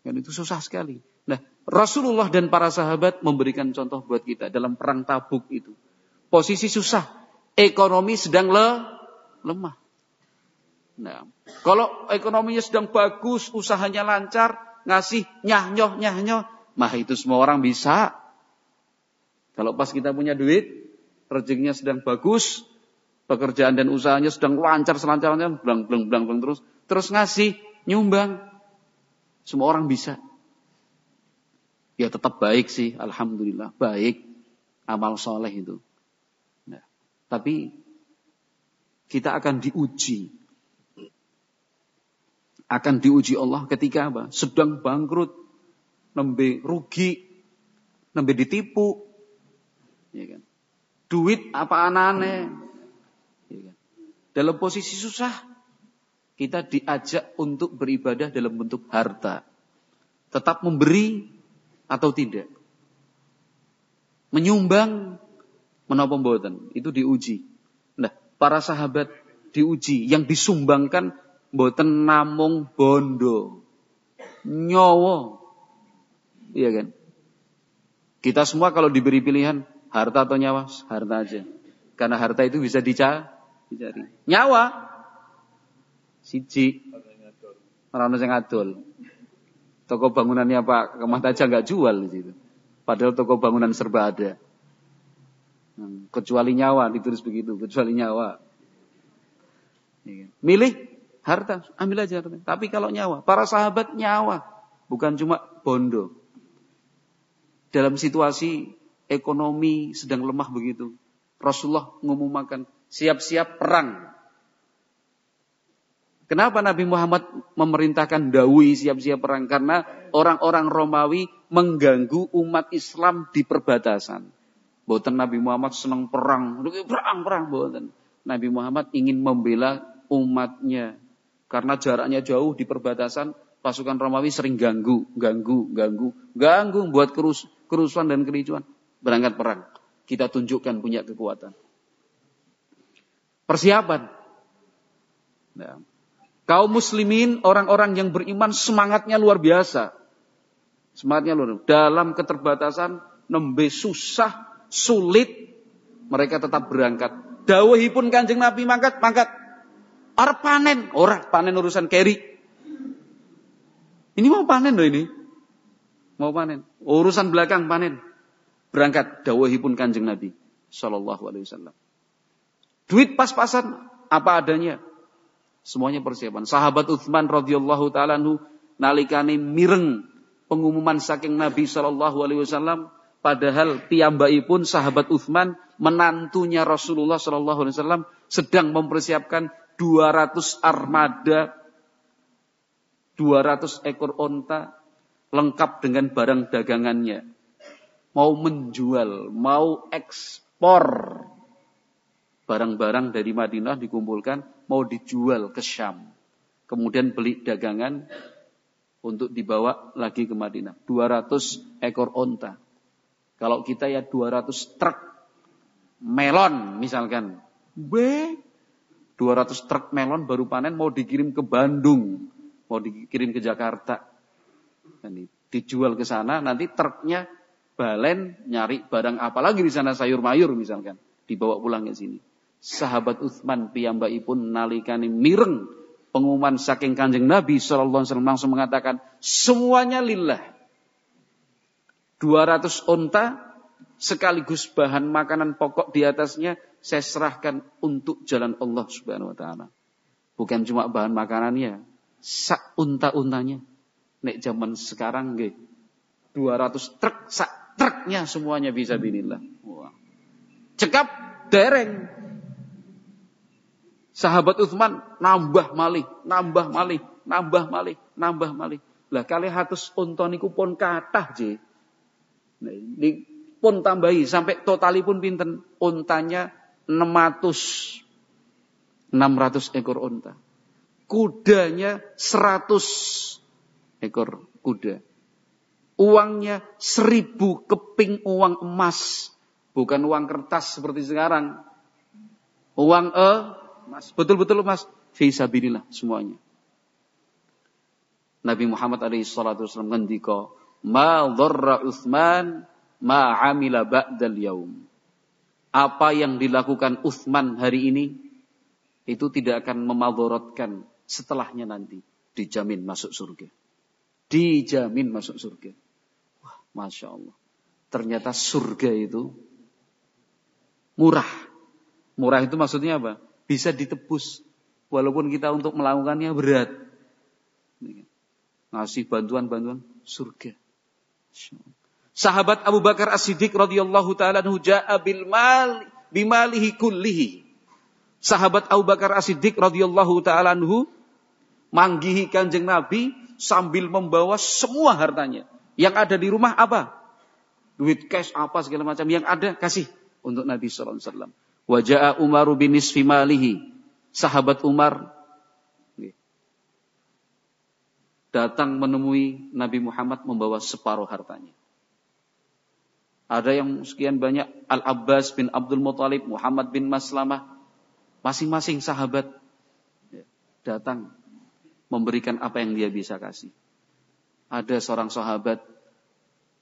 Dan itu susah sekali. Nah, Rasulullah dan para sahabat memberikan contoh buat kita dalam perang Tabuk itu. Posisi susah, ekonomi sedang lemah. Nah, kalau ekonominya sedang bagus, usahanya lancar, ngasih nyah-nyoh, mah itu semua orang bisa. Kalau pas kita punya duit, rezekinya sedang bagus, pekerjaan dan usahanya sedang lancar, selancar-lancar, blang terus ngasih, nyumbang. Semua orang bisa. Ya tetap baik sih, alhamdulillah, baik amal soleh itu. Nah, tapi kita akan diuji. Akan diuji Allah ketika apa? Sedang bangkrut, nembe rugi, nembe ditipu. Ya kan? Duit apa anane. Ya kan? Dalam posisi susah, kita diajak untuk beribadah dalam bentuk harta. Tetap memberi atau tidak. Menyumbang menapa mboten, itu diuji. Nah, para sahabat diuji, yang disumbangkan mboten namung bondo, nyawa. Iya kan? Kita semua kalau diberi pilihan harta atau nyawa, harta aja. Karena harta itu bisa dicari. Nyawa siji ora ono sing adol. Toko bangunannya Pak Kemat aja nggak jual di situ. Padahal toko bangunan serba ada. Kecuali nyawa, ditulis begitu, kecuali nyawa. Milih harta, ambil aja harta. Tapi kalau nyawa, para sahabat nyawa, bukan cuma bondo. Dalam situasi ekonomi sedang lemah begitu, Rasulullah mengumumkan siap-siap perang. Kenapa Nabi Muhammad memerintahkan dawi siap-siap perang? Karena orang-orang Romawi mengganggu umat Islam di perbatasan. Boten Nabi Muhammad senang perang, boten. Nabi Muhammad ingin membela umatnya. Karena jaraknya jauh di perbatasan, pasukan Romawi sering ganggu, buat kerusuhan dan kericuan. Berangkat perang, kita tunjukkan punya kekuatan. Persiapan. Nah, kaum muslimin, orang-orang yang beriman semangatnya luar biasa. Dalam keterbatasan, nembe susah, sulit, mereka tetap berangkat. Dawuhipun Kanjeng Nabi mangkat. Arep panen, ora panen urusan keri. Ini mau panen loh ini. Mau panen. Urusan belakang panen. Berangkat dawuhipun Kanjeng Nabi sallallahu alaihi wasallam. Duit pas-pasan apa adanya. Semuanya persiapan. Sahabat Utsman radhiyallahu taala anhu nalikane mireng pengumuman saking Nabi sallallahu alaihi wasallam, padahal piyambakipun sahabat Utsman menantunya Rasulullah sallallahu alaihi wasallam sedang mempersiapkan 200 armada, 200 ekor onta lengkap dengan barang dagangannya. Mau menjual, mau ekspor barang-barang dari Madinah dikumpulkan, mau dijual ke Syam. Kemudian beli dagangan untuk dibawa lagi ke Madinah. 200 ekor onta. Kalau kita ya 200 truk melon misalkan. 200 truk melon baru panen mau dikirim ke Bandung. Mau dikirim ke Jakarta. Dan dijual ke sana, nanti truknya balen nyari barang apa lagi di sana, sayur mayur misalkan. Dibawa pulang ke sini. Sahabat Utsman piyambakipun nalikane mireng pengumuman saking Kanjeng Nabi sallallahu alaihi wasallam langsung mengatakan semuanya lillah. 200 unta sekaligus bahan makanan pokok di atasnya saya serahkan untuk jalan Allah Subhanahu wa taala. Bukan cuma bahan makanannya, sak unta-untanya. Nek zaman sekarang nggih 200 truk, sak truknya semuanya fisabilillah. Wah. Cekap dereng. Sahabat Utsman nambah malih. Lah kalih 100 unta niku pun kathah nggih. Nah, pun tambahi sampai totalipun pinten untanya 600 ekor unta. Kudanya 100 ekor kuda. Uangnya 1000 keping uang emas. Bukan uang kertas seperti sekarang. Uang emas. Betul-betul emas. Fisabilillah semuanya. Nabi Muhammad SAW ngendika, "Ma dharra Utsman ma amila ba'dal yaum." Apa yang dilakukan Utsman hari ini itu tidak akan memadharatkan setelahnya nanti. Dijamin masuk surga. Dijamin masuk surga. Wah, Masya Allah. Ternyata surga itu murah. Murah itu maksudnya apa? Bisa ditebus. Walaupun kita untuk melakukannya berat. Ngasih bantuan-bantuan surga. Sahabat Abu Bakar As-Siddiq radhiyallahu taala anhu jaa bimalihi kullihi. Sahabat Abu Bakar As-Siddiq radhiyallahu taala anhu manggihi Kanjeng Nabi sambil membawa semua hartanya. Yang ada di rumah apa? Duit cash apa segala macam yang ada kasih untuk Nabi sallallahu alaihi wasallam. Wa jaa Umar bin nisfi malihi. Sahabat Umar datang menemui Nabi Muhammad membawa separuh hartanya. Ada yang sekian banyak, Al-Abbas bin Abdul Muthalib, Muhammad bin Maslamah, masing-masing sahabat datang memberikan apa yang dia bisa kasih. Ada seorang sahabat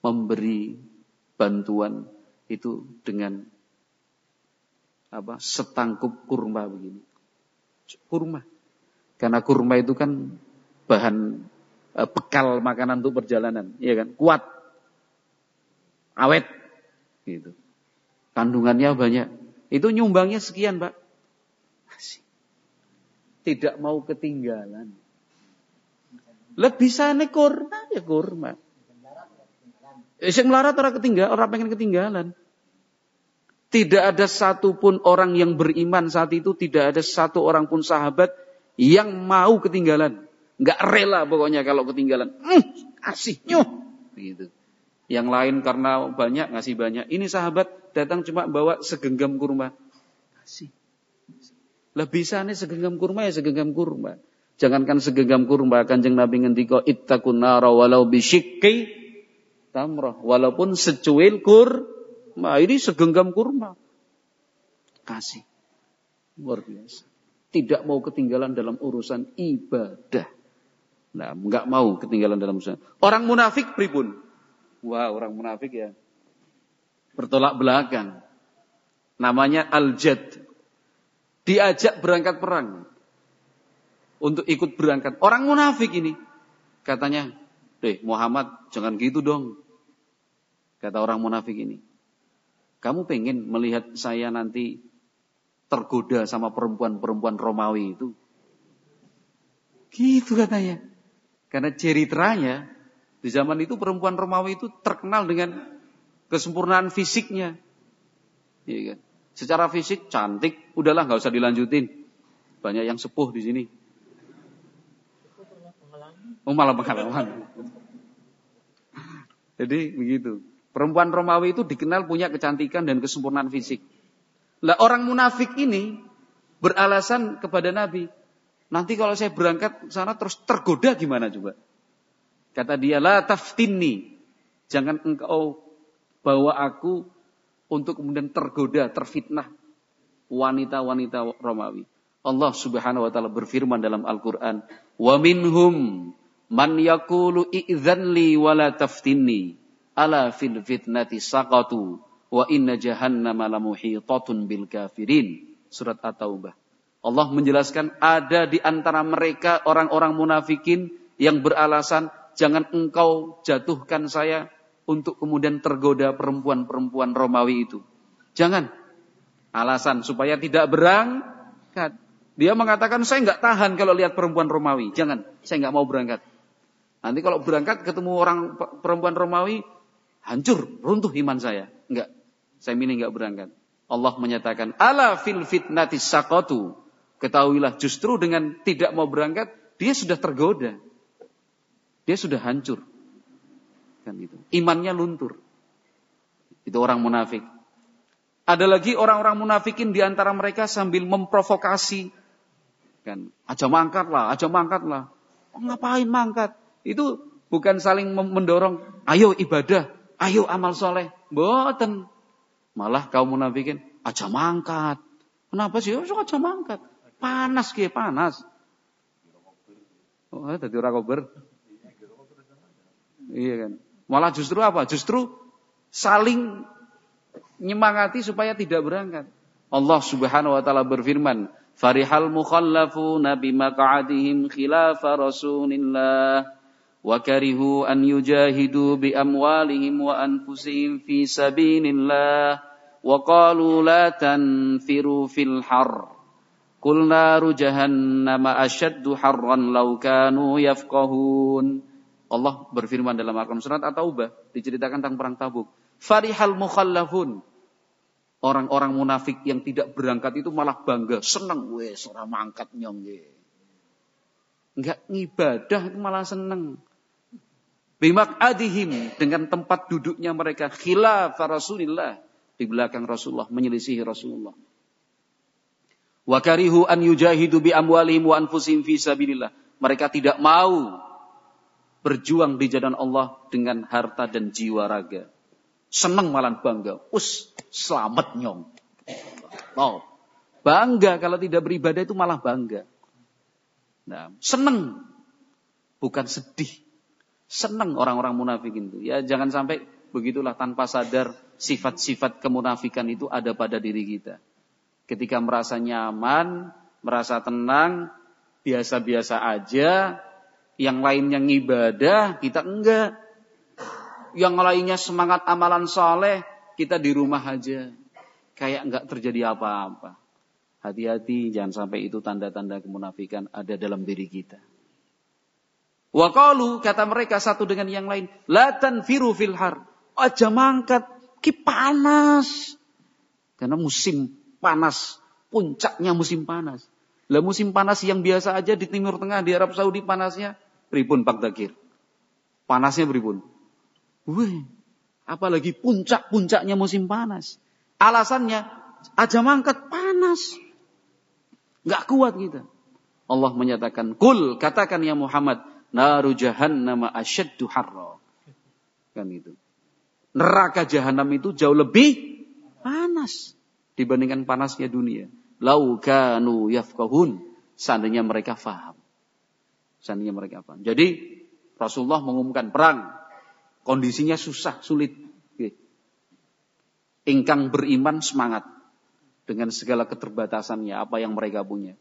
memberi bantuan itu dengan setangkup kurma begini. Kurma. Karena kurma itu kan bahan bekal makanan untuk perjalanan, iya kan? Kuat. Awet gitu. Kandungannya banyak. Itu nyumbangnya sekian, Pak. Tidak mau ketinggalan. Lebih sana kurma ya kurma. Sing melarat orang pengen ketinggalan. Tidak ada satupun orang yang beriman saat itu, tidak ada satu orang pun sahabat yang mau ketinggalan. Enggak rela pokoknya kalau ketinggalan. Kasih nyuh. Begitu. Yang lain karena banyak ngasih banyak. Ini sahabat datang cuma bawa segenggam kurma. Kasih. Lebih sana segenggam kurma ya segenggam kurma. Jangankan segenggam kurma, Kanjeng Nabi ngendika ittaqun nara walau bisyikki tamrah, walaupun secuil kurma. Ini segenggam kurma. Kasih. Luar biasa. Tidak mau ketinggalan dalam urusan ibadah. Nah, enggak mau ketinggalan dalam urusan. Orang munafik pripun? Wah, orang munafik ya bertolak belakang. Namanya Al-Jad. Diajak berangkat perang. Untuk ikut berangkat. Orang munafik ini. Katanya, Muhammad jangan gitu dong. Kata orang munafik ini. Kamu pengen melihat saya nanti tergoda sama perempuan-perempuan Romawi itu? Gitu katanya. Karena ceritanya di zaman itu perempuan Romawi itu terkenal dengan kesempurnaan fisiknya. Iya kan? Secara fisik cantik, udahlah nggak usah dilanjutin. Banyak yang sepuh di sini. Malah pengalaman. Jadi begitu. Perempuan Romawi itu dikenal punya kecantikan dan kesempurnaan fisik. Lah orang munafik ini beralasan kepada Nabi, nanti kalau saya berangkat ke sana terus tergoda gimana coba? Kata dia, la taftinni. Jangan engkau bawa aku untuk kemudian tergoda, terfitnah wanita-wanita Romawi. Allah Subhanahu wa taala berfirman dalam Al-Qur'an, "Wa minhum man yaqulu i'dzan li wa la taftinni. Ala fil fitnati saqatu wa inna jahannama lamuhitatun bil kafirin." Surat At-Taubah. Allah menjelaskan ada di antara mereka orang-orang munafikin yang beralasan, jangan engkau jatuhkan saya untuk kemudian tergoda perempuan-perempuan Romawi itu. Jangan. Alasan supaya tidak berangkat. Dia mengatakan, saya nggak tahan kalau lihat perempuan Romawi. Jangan, saya nggak mau berangkat. Nanti kalau berangkat ketemu orang perempuan Romawi, hancur, runtuh iman saya. Enggak, saya milih nggak berangkat. Allah menyatakan, ala fil fitnati saqatu. Ketahuilah justru dengan tidak mau berangkat, dia sudah tergoda. Dia sudah hancur. Kan itu. Imannya luntur. Itu orang munafik. Ada lagi orang-orang munafikin di antara mereka sambil memprovokasi. Kan, aja mangkatlah. Oh, ngapain mangkat? Itu bukan saling mendorong, ayo ibadah, ayo amal soleh. Mboten. Malah kaum munafikin, aja mangkat. Kenapa sih? Aja mangkat. Panas ke, panas. Oh, tadi ora kober. Iya kan. Malah justru apa? Justru saling nyemangati supaya tidak berangkat. Allah Subhanahu wa taala berfirman, "Farihal mukhallafuna bimaq'adihim khilafa Rasulillah wa karihu an yujahidu bi amwalihim wa anfusihim fi sabilillah wa qalu la tanfiru fil har. Qul naru jahannam ashaddu harran law kanu yafqahun." Allah berfirman dalam Al-Quran surat At-Taubah, diceritakan tentang perang Tabuk. Farihal mukhallafun. Orang-orang munafik yang tidak berangkat itu malah bangga, senang. Wes, ora mangkat nyong. Enggak ngibadah itu malah senang. Bimaq'adihim, dengan tempat duduknya mereka khilaf Rasulillah, di belakang Rasulullah, menyelisihi Rasulullah. Wa karihu an yujahidu bi amwalihim wa anfusihim fi sabilillah. Mereka tidak mau berjuang di jalan Allah dengan harta dan jiwa raga. Senang malah bangga. Selamat nyong. Oh, bangga kalau tidak beribadah itu malah bangga. Nah, senang. Bukan sedih. Senang orang-orang munafik itu. Ya, jangan sampai begitulah tanpa sadar sifat-sifat kemunafikan itu ada pada diri kita. Ketika merasa nyaman, merasa tenang, biasa-biasa aja, yang lainnya ngibadah, kita enggak. Yang lainnya semangat amalan soleh, kita di rumah aja. Kayak enggak terjadi apa-apa. Hati-hati, jangan sampai itu tanda-tanda kemunafikan ada dalam diri kita. Wa qalu, kata mereka satu dengan yang lain, la tanfiru fil har. Aja mangkat, ki panas. Karena musim panas, puncaknya musim panas. Lah musim panas yang biasa aja di Timur Tengah, di Arab Saudi panasnya, pripun Pak Dakir? Panasnya pripun? Wih, apalagi puncak-puncaknya musim panas. Alasannya, aja mangkat panas. Gak kuat kita. Allah menyatakan, Qul, katakan ya Muhammad, naru jahannam asyaddu harra. Kan itu. Neraka jahanam itu jauh lebih panas dibandingkan panasnya dunia. Lau kanu yafqahun. Seandainya mereka faham. Jadi Rasulullah mengumumkan perang. Kondisinya susah, sulit. Ingkang beriman semangat. Dengan segala keterbatasannya, apa yang mereka punya.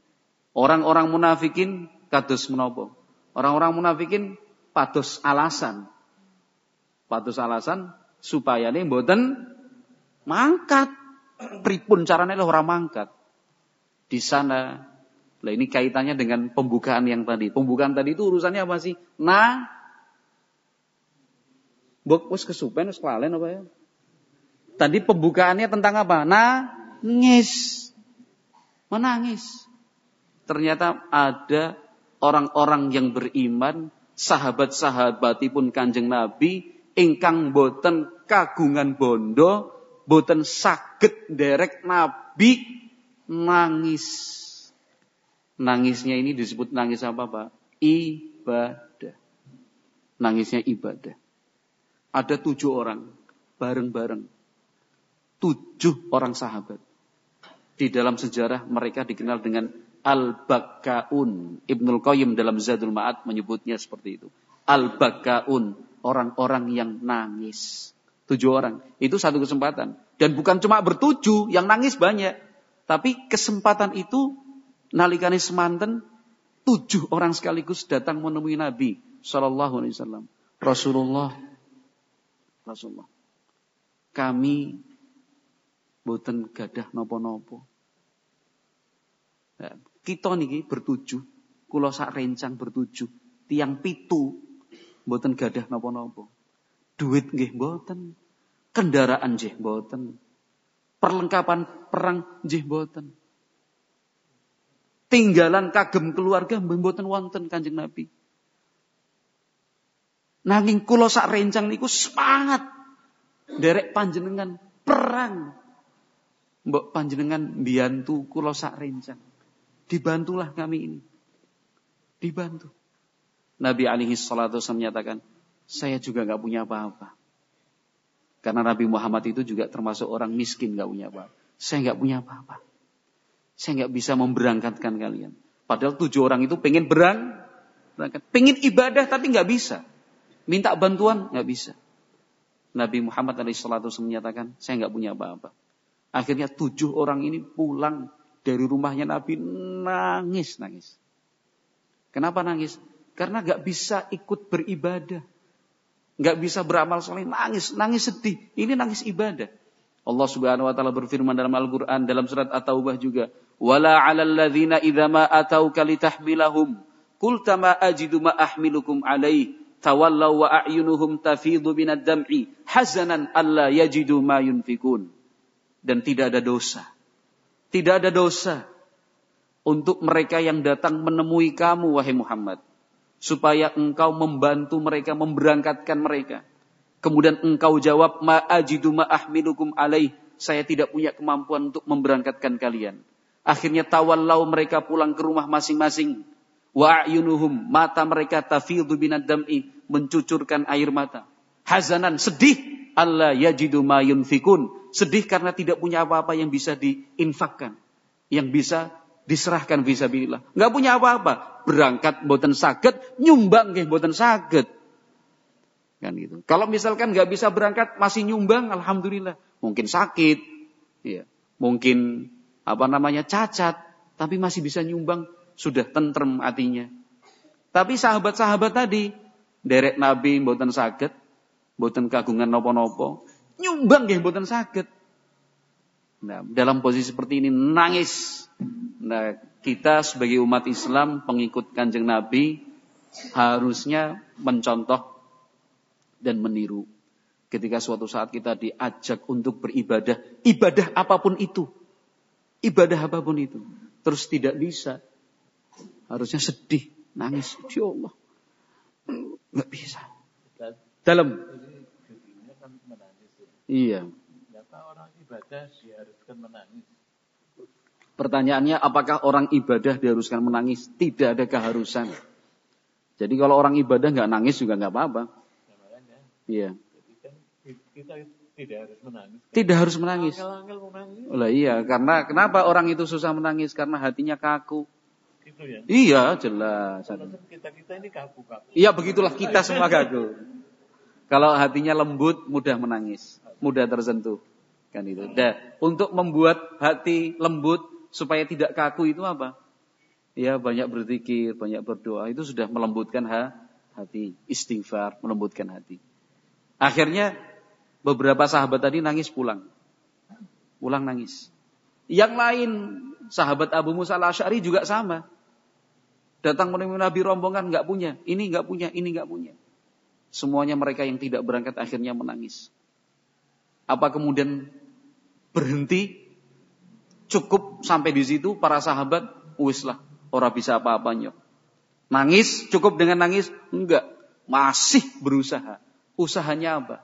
Orang-orang munafikin, kados menapa? Orang-orang munafikin, pados alasan. Supaya ini mboten mangkat. Pripun carane lho ora mangkat. Di sana, lah ini kaitannya dengan pembukaan yang tadi. Pembukaan tadi itu urusannya apa sih? Mbok wis kesupen wis kelalen apa ya? Tadi pembukaannya tentang apa? Menangis. Ternyata ada orang-orang yang beriman, sahabat-sahabatipun Kanjeng Nabi ingkang boten kagungan bondo, boten saged nderek Nabi nangis. Nangisnya ini disebut nangis apa, Pak? Ibadah. Nangisnya ibadah. Ada 7 orang, bareng-bareng. 7 orang sahabat. Di dalam sejarah mereka dikenal dengan Al-Bakkaun. Ibnul Qayyim dalam Zadul Ma'ad menyebutnya seperti itu. Al-Bakkaun, orang-orang yang nangis. 7 orang. Itu satu kesempatan. Dan bukan cuma bertujuh, yang nangis banyak. Tapi kesempatan itu Nalikane semanten 7 orang sekaligus datang menemui Nabi sallallahu alaihi wasallam. Rasulullah, kami boten gadah napa-napa. Nah, kita niki bertujuh, kula sak rencang bertujuh, tiang 7 boten gadah napa-napa. Duit nggih boten, kendaraan nggih boten, perlengkapan perang nggih boten. Tinggalan kagem keluarga mboten wonten Kanjeng Nabi. Nanging kula sak rencang niku semangat derek panjenengan perang. Mbok panjenengan mbiyantu kula sak rencang. Dibantulah kami ini. Dibantu. Nabi alaihi salatu wasallam menyatakan, saya juga enggak punya apa-apa. Karena Nabi Muhammad itu juga termasuk orang miskin, enggak punya apa-apa. Saya enggak punya apa-apa. Saya enggak bisa memberangkatkan kalian. Padahal 7 orang itu pengen berangkat. Pengen ibadah tapi enggak bisa. Minta bantuan, nggak bisa. Nabi Muhammad SAW menyatakan, saya nggak punya apa-apa. Akhirnya 7 orang ini pulang dari rumahnya Nabi nangis. Kenapa nangis? Karena nggak bisa ikut beribadah. Nggak bisa beramal soleh, nangis sedih. Ini nangis ibadah. Allah Subhanahu wa taala berfirman dalam Al-Qur'an dalam surat At-Taubah juga, "Wala 'alal ladzina idza ma atauka litahmilahum qulta ma ajidu ma ahmilukum 'alaihi tawallaw wa a'yunuhum tafidu minad dam'i hazanan alla yajidu ma yunfikun." Dan tidak ada dosa. Tidak ada dosa untuk mereka yang datang menemui kamu wahai Muhammad, supaya engkau membantu mereka, memberangkatkan mereka. Kemudian engkau jawab, ma ajidu ma ahmilukum alaih, saya tidak punya kemampuan untuk memberangkatkan kalian. Akhirnya tawallau, mereka pulang ke rumah masing-masing. Wa a'yunuhum, mata mereka tafidhu binad dam'i, mencucurkan air mata. Hazanan, sedih, alla yajidu ma yunfikun, sedih karena tidak punya apa-apa yang bisa diinfakkan, yang bisa diserahkan fisabilillah. Enggak punya apa-apa, berangkat mboten saged, nyumbang nggih mboten saged. Kan gitu. Kalau misalkan enggak bisa berangkat masih nyumbang, alhamdulillah. Mungkin sakit, ya. Mungkin cacat, tapi masih bisa nyumbang, sudah tentrem hatinya. Tapi sahabat-sahabat tadi, derek Nabi mboten saged, mboten kagungan napa-napa, nyumbang nggih mboten saged. Nah, dalam posisi seperti ini nangis. Nah, kita sebagai umat Islam, pengikut Kanjeng Nabi, harusnya mencontoh dan meniru. Ketika suatu saat kita diajak untuk beribadah, ibadah apapun itu, terus tidak bisa, harusnya sedih, nangis, ya Allah, nggak bisa. Dalam, iya. Kenapa orang ibadah diharuskan menangis? Pertanyaannya, apakah orang ibadah diharuskan menangis? Tidak ada keharusan. Jadi kalau orang ibadah nggak nangis juga nggak apa-apa. Iya. Jadi kan kita tidak harus menangis. Tidak harus menangis. Angel-angel menangis. Lah iya, karena kenapa orang itu susah menangis? Karena hatinya kaku. Gitu ya. Iya, jelas. Kita ini kaku-kaku. Iya, begitulah kita semua kaku. Kalau hatinya lembut, mudah menangis, mudah tersentuh. Kan itu. Dan untuk membuat hati lembut supaya tidak kaku itu apa? Ya, banyak berzikir, banyak berdoa, itu sudah melembutkan hati, istighfar, melembutkan hati. Akhirnya beberapa sahabat tadi nangis pulang nangis. Yang lain, sahabat Abu Musa al-Asy'ari juga sama. Datang menemui Nabi rombongan, nggak punya, ini nggak punya, ini nggak punya. Semuanya mereka yang tidak berangkat akhirnya menangis. Apa kemudian berhenti? Cukup sampai di situ para sahabat, wis lah, ora bisa apa-apanya. Nangis, cukup dengan nangis? Enggak, masih berusaha. Usahanya apa?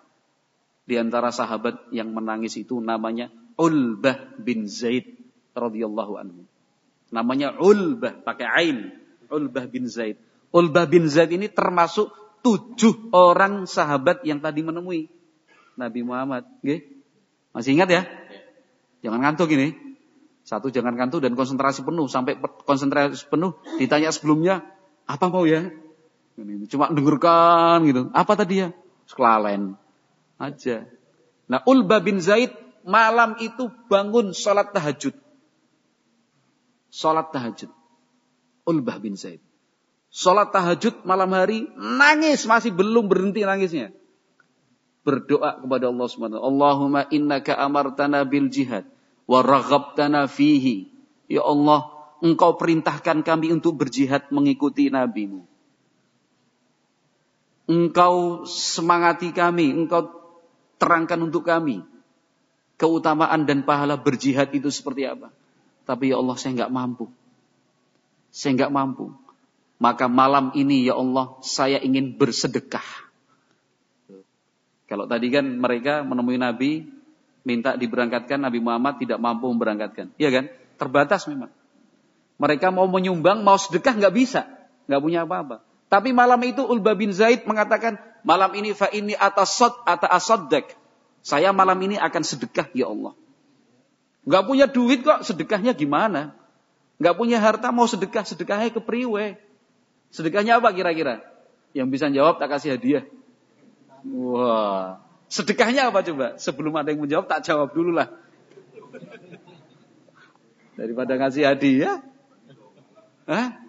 Di antara sahabat yang menangis itu namanya Ulbah bin Zaid radhiyallahu anhu. Namanya Ulbah, pakai ain. Ulbah bin Zaid. Ulbah bin Zaid ini termasuk 7 orang sahabat yang tadi menemui Nabi Muhammad. Nggih? Masih ingat ya? Jangan ngantuk ini. 1, jangan ngantuk dan konsentrasi penuh. Sampai konsentrasi penuh ditanya sebelumnya, apa mau ya? Cuma dengarkan gitu. Apa tadi ya? Kelalen aja. Nah, Ulbah bin Zaid malam itu bangun sholat tahajud. Sholat tahajud. Ulbah bin Zaid. Sholat tahajud malam hari, nangis, masih belum berhenti nangisnya. Berdoa kepada Allah SWT. Allahumma innaka amartana bil jihad, wa raghabtana fihi. Ya Allah, Engkau perintahkan kami untuk berjihad mengikuti Nabi-Mu. Engkau semangati kami, Engkau terangkan untuk kami keutamaan dan pahala berjihad itu seperti apa. Tapi ya Allah, saya enggak mampu. Saya enggak mampu. Maka malam ini ya Allah, saya ingin bersedekah. Kalau tadi kan mereka menemui Nabi, minta diberangkatkan, Nabi Muhammad tidak mampu memberangkatkan. Iya kan? Terbatas memang. Mereka mau menyumbang, mau sedekah nggak bisa. Nggak punya apa-apa. Tapi malam itu Ulbah bin Zaid mengatakan, malam ini fa inni atasaddaq. Saya malam ini akan sedekah ya Allah. Nggak punya duit kok, sedekahnya gimana? Nggak punya harta, mau sedekah, sedekahnya ke priwe. Sedekahnya apa kira-kira? Yang bisa jawab tak kasih hadiah. Wah, sedekahnya apa coba? Sebelum ada yang menjawab tak jawab dulu lah. Daripada ngasih hadiah. Hah?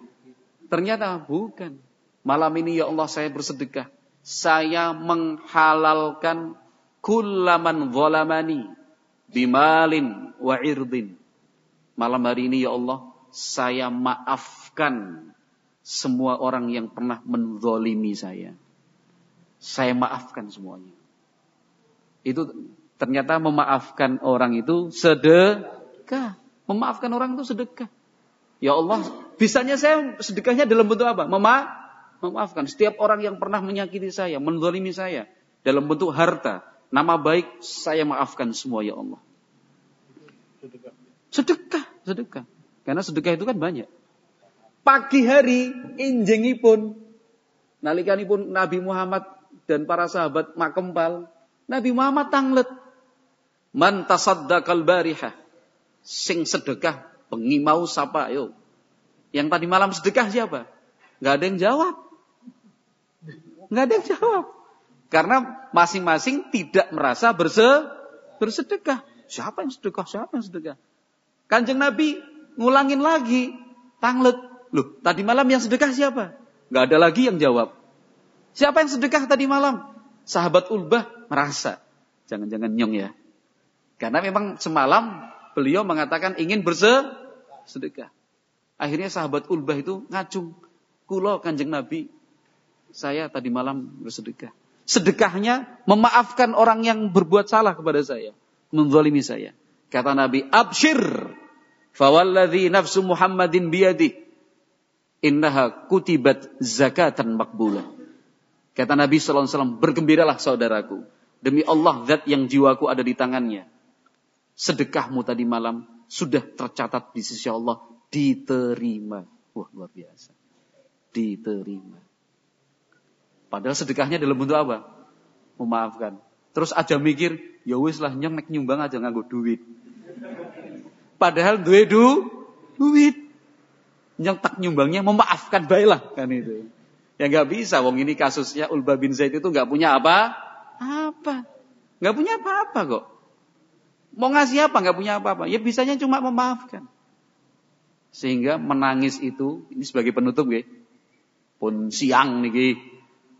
Ternyata bukan. Malam ini ya Allah saya bersedekah. Saya menghalalkan kullaman zalamani bimalin wa irdin. Malam hari ini ya Allah saya maafkan semua orang yang pernah menzalimi saya. Saya maafkan semuanya. Itu ternyata memaafkan orang itu sedekah. Memaafkan orang itu sedekah. Ya Allah, bisanya saya sedekahnya dalam bentuk apa? Memaafkan setiap orang yang pernah menyakiti saya, menzalimi saya. Dalam bentuk harta, nama baik, saya maafkan semua ya Allah. Sedekah. Karena sedekah itu kan banyak. Pagi hari injengipun nalikanipun Nabi Muhammad dan para sahabat makempal, Nabi Muhammad tanglet. Man tasaddaqal barihah. Sing sedekah bengi mau sapa ayo. Yang tadi malam sedekah siapa? Enggak ada yang jawab. Karena masing-masing tidak merasa bersedekah. Siapa yang sedekah? Kanjeng Nabi ngulangin lagi, tanglet. Loh, tadi malam yang sedekah siapa? Enggak ada lagi yang jawab. Siapa yang sedekah tadi malam? Sahabat Ulbah merasa. Jangan-jangan nyong ya. Karena memang semalam beliau mengatakan ingin bersedekah. Akhirnya sahabat Ulbah itu ngacung. Kulo Kanjeng Nabi, saya tadi malam bersedekah. Sedekahnya memaafkan orang yang berbuat salah kepada saya. Menzalimi saya. Kata Nabi, abshir. Fawalladhi nafsu Muhammadin biyadih. Innaha kutibat zakatan makbulah. Kata Nabi SAW, bergembiralah saudaraku. Demi Allah, zat yang jiwaku ada di tangannya. Sedekahmu tadi malam sudah tercatat di sisi Allah. Diterima. Wah, luar biasa. Diterima. Padahal sedekahnya dalam bentuk apa? Memaafkan. Terus aja mikir, ya wis lah nyong nek nyumbang aja nganggo duit. Padahal duit. Yang tak nyumbangnya memaafkan baiklah kan itu. Ya nggak bisa, wong ini kasusnya Ulbah bin Zaid itu nggak punya apa-apa, nggak punya apa-apa kok. Mau ngasih apa? Nggak punya apa-apa. Ya bisanya cuma memaafkan. Sehingga menangis itu, ini sebagai penutup ya. Pun siang nih,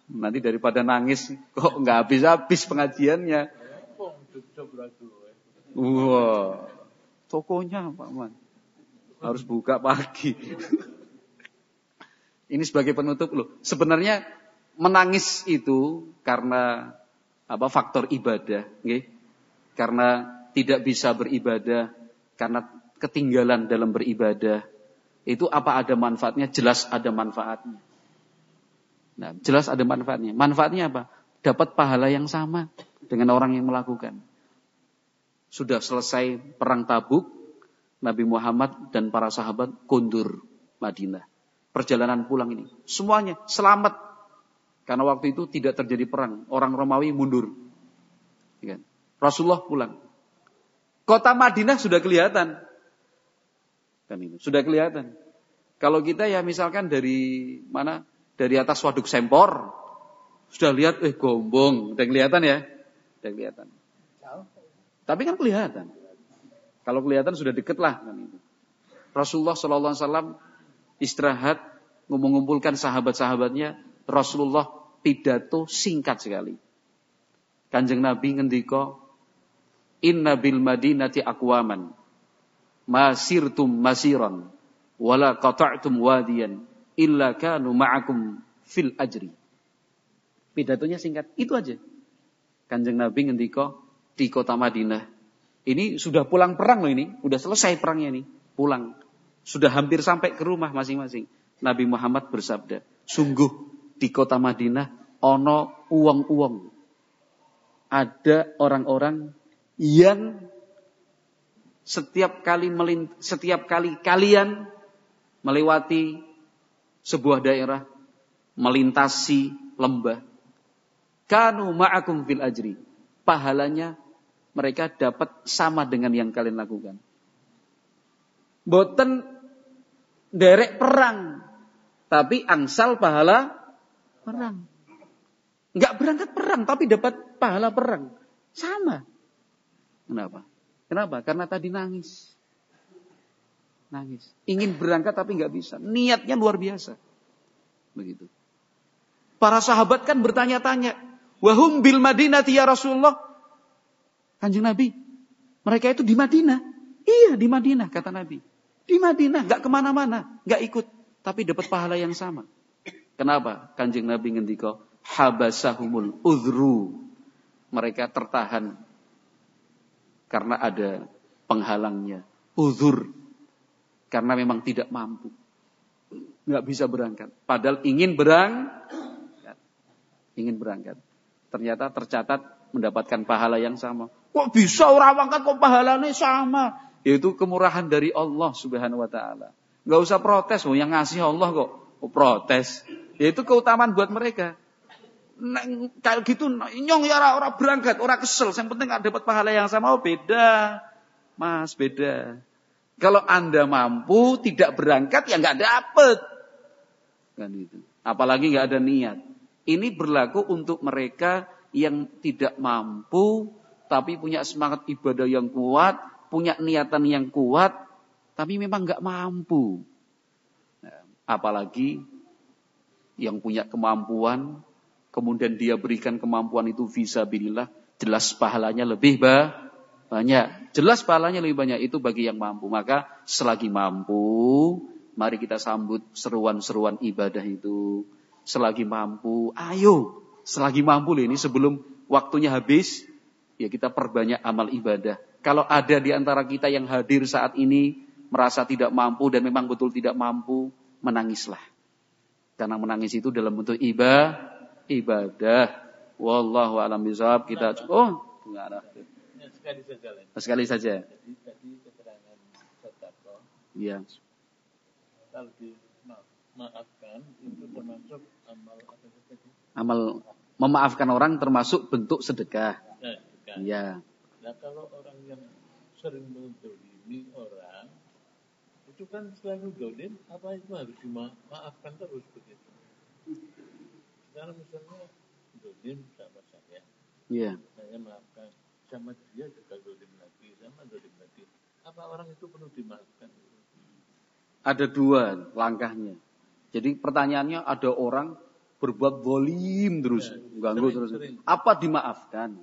nanti daripada nangis kok nggak habis-habis pengajiannya. Wah, tokonya Pak Man. Harus buka pagi. Ini sebagai penutup loh. Sebenarnya menangis itu karena faktor ibadah, nggih. Karena tidak bisa beribadah, karena ketinggalan dalam beribadah. Itu apa ada manfaatnya? Jelas ada manfaatnya. Nah, jelas ada manfaatnya. Manfaatnya apa? Dapat pahala yang sama dengan orang yang melakukan. Sudah selesai perang Tabuk, Nabi Muhammad dan para sahabat kondur Madinah. Perjalanan pulang ini. Semuanya selamat. Karena waktu itu tidak terjadi perang. Orang Romawi mundur. Rasulullah pulang. Kota Madinah sudah kelihatan. Kan itu, sudah kelihatan. Kalau kita ya misalkan dari mana? Dari atas Waduk Sempor. Sudah lihat, Gombong. Udah kelihatan ya? Udah kelihatan. Tapi kan kelihatan. Kalau kelihatan sudah deket lah kan itu. Rasulullah SAW istirahat, mengumpulkan sahabat-sahabatnya, Rasulullah pidato singkat sekali. Kanjeng Nabi ngendika, "Inna bil madinati aqwaman masirtum masiran wala qata'tum wadiyan illa kanu ma'akum fil ajri." Pidatonya singkat, itu aja. Kanjeng Nabi ngendika di kota Madinah. Ini sudah pulang perang loh ini, udah selesai perangnya ini, pulang. Sudah hampir sampai ke rumah masing-masing. Nabi Muhammad bersabda, sungguh di kota Madinah ono uang-uang. Ada orang-orang yang setiap kali kalian melewati sebuah daerah, melintasi lembah, kanu ma'akum fil ajri, pahalanya mereka dapat sama dengan yang kalian lakukan. Boten derek perang, tapi angsal pahala perang. Enggak berangkat perang, tapi dapat pahala perang. Sama. Kenapa? Karena tadi nangis. Ingin berangkat tapi enggak bisa. Niatnya luar biasa. Begitu. Para sahabat kan bertanya-tanya, wahum bil Madinati ya Rasulullah. Kanjeng Nabi, mereka itu di Madinah. Iya, di Madinah, kata Nabi. Di Madinah, gak kemana-mana, gak ikut. Tapi dapat pahala yang sama. Kenapa? Kanjeng Nabi ngendika, habasahumul udhru. Mereka tertahan. Karena ada penghalangnya. Udhur. Karena memang tidak mampu. Gak bisa berangkat. Padahal ingin berangkat. Ternyata tercatat mendapatkan pahala yang sama. Kok bisa orang angkat kok pahalanya sama? Yaitu kemurahan dari Allah Subhanahu wa taala. Enggak usah protes, yang ngasih Allah kok protes. Yaitu keutamaan buat mereka. Kayak gitu nyong ya orang berangkat, orang kesel, yang penting dapat pahala yang sama. Oh beda. Mas, beda. Kalau Anda mampu tidak berangkat ya enggak dapat. Kan itu. Apalagi enggak ada niat. Ini berlaku untuk mereka yang tidak mampu tapi punya semangat ibadah yang kuat, punya niatan yang kuat, tapi memang enggak mampu. Nah, apalagi yang punya kemampuan, kemudian dia berikan kemampuan itu fisabilillah, jelas pahalanya lebih banyak. Jelas pahalanya lebih banyak itu bagi yang mampu. Maka selagi mampu, mari kita sambut seruan-seruan ibadah itu. Selagi mampu, ayo. Selagi mampu ini sebelum waktunya habis, ya kita perbanyak amal ibadah. Kalau ada di antara kita yang hadir saat ini merasa tidak mampu dan memang betul tidak mampu, menangislah. Karena menangis itu dalam bentuk ibadah. Wallahu a'lam bishawab. Kita sekali saja. Jadi tadi keterangan sedekah. Iya. Kalau dimaafkan itu termasuk amal apa tadi? Amal memaafkan orang termasuk bentuk sedekah. Sedekah. Iya. Nah kalau orang yang sering menzalimi orang, itu kan selalu dolim, apa itu harus dimaafkan terus begitu? Sekarang misalnya dolim sama saya, saya maafkan, sama dia juga dolim lagi, apa orang itu perlu dimaafkan? Ada dua langkahnya. Jadi pertanyaannya ada orang berbuat zalim terus, ganggu terus. Apa dimaafkan?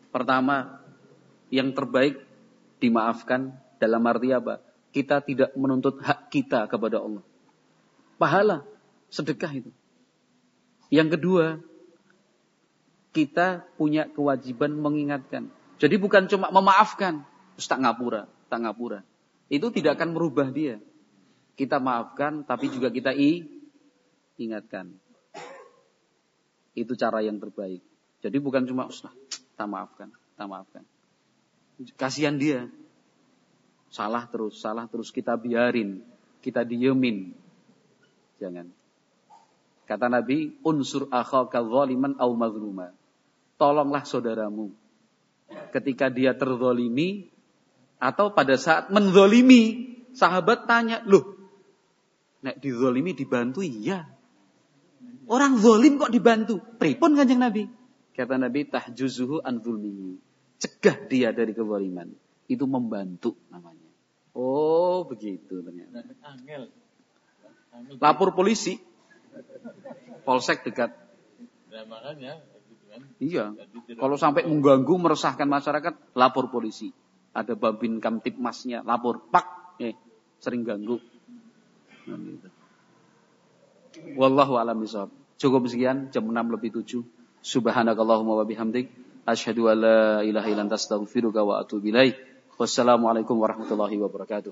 Pertama, yang terbaik dimaafkan dalam arti apa? Kita tidak menuntut hak kita kepada Allah. Pahala, sedekah itu. Yang kedua, kita punya kewajiban mengingatkan. Jadi bukan cuma memaafkan, terus tak ngapura. Itu tidak akan merubah dia. Kita maafkan, tapi juga kita ingatkan. Itu cara yang terbaik. Jadi bukan cuma, tak maafkan. Kasihan dia. Salah terus kita biarin. Kita diemin. Jangan. Kata Nabi, unsur akhaka zaliman aw mazluma. Tolonglah saudaramu. Ketika dia terzalimi, atau pada saat menzalimi, sahabat tanya, loh, nek dizalimi dibantu? Iya. Orang zalim kok dibantu? Pripun Kanjeng Nabi? Kata Nabi, tahjuzuhu an zulmihi. Cegah dia dari kezaliman. Itu membantu namanya. Oh, begitu ternyata. Angel. Lapor polisi. Polsek dekat. Nah makanya gitu kan. Iya. Kalau sampai mengganggu, meresahkan masyarakat, lapor polisi. Ada Babin Kamtipmasnya, lapor. Pak, sering ganggu. Nah, gitu. Wallahu a'lam bishawab. Cukup sekian, jam 6:07. Subhanakallahumma wa bihamdik, asyhadu an la ilaha illa anta astaghfiruka wa atubu ilaik. Wassalamualaikum warahmatullahi wabarakatuh.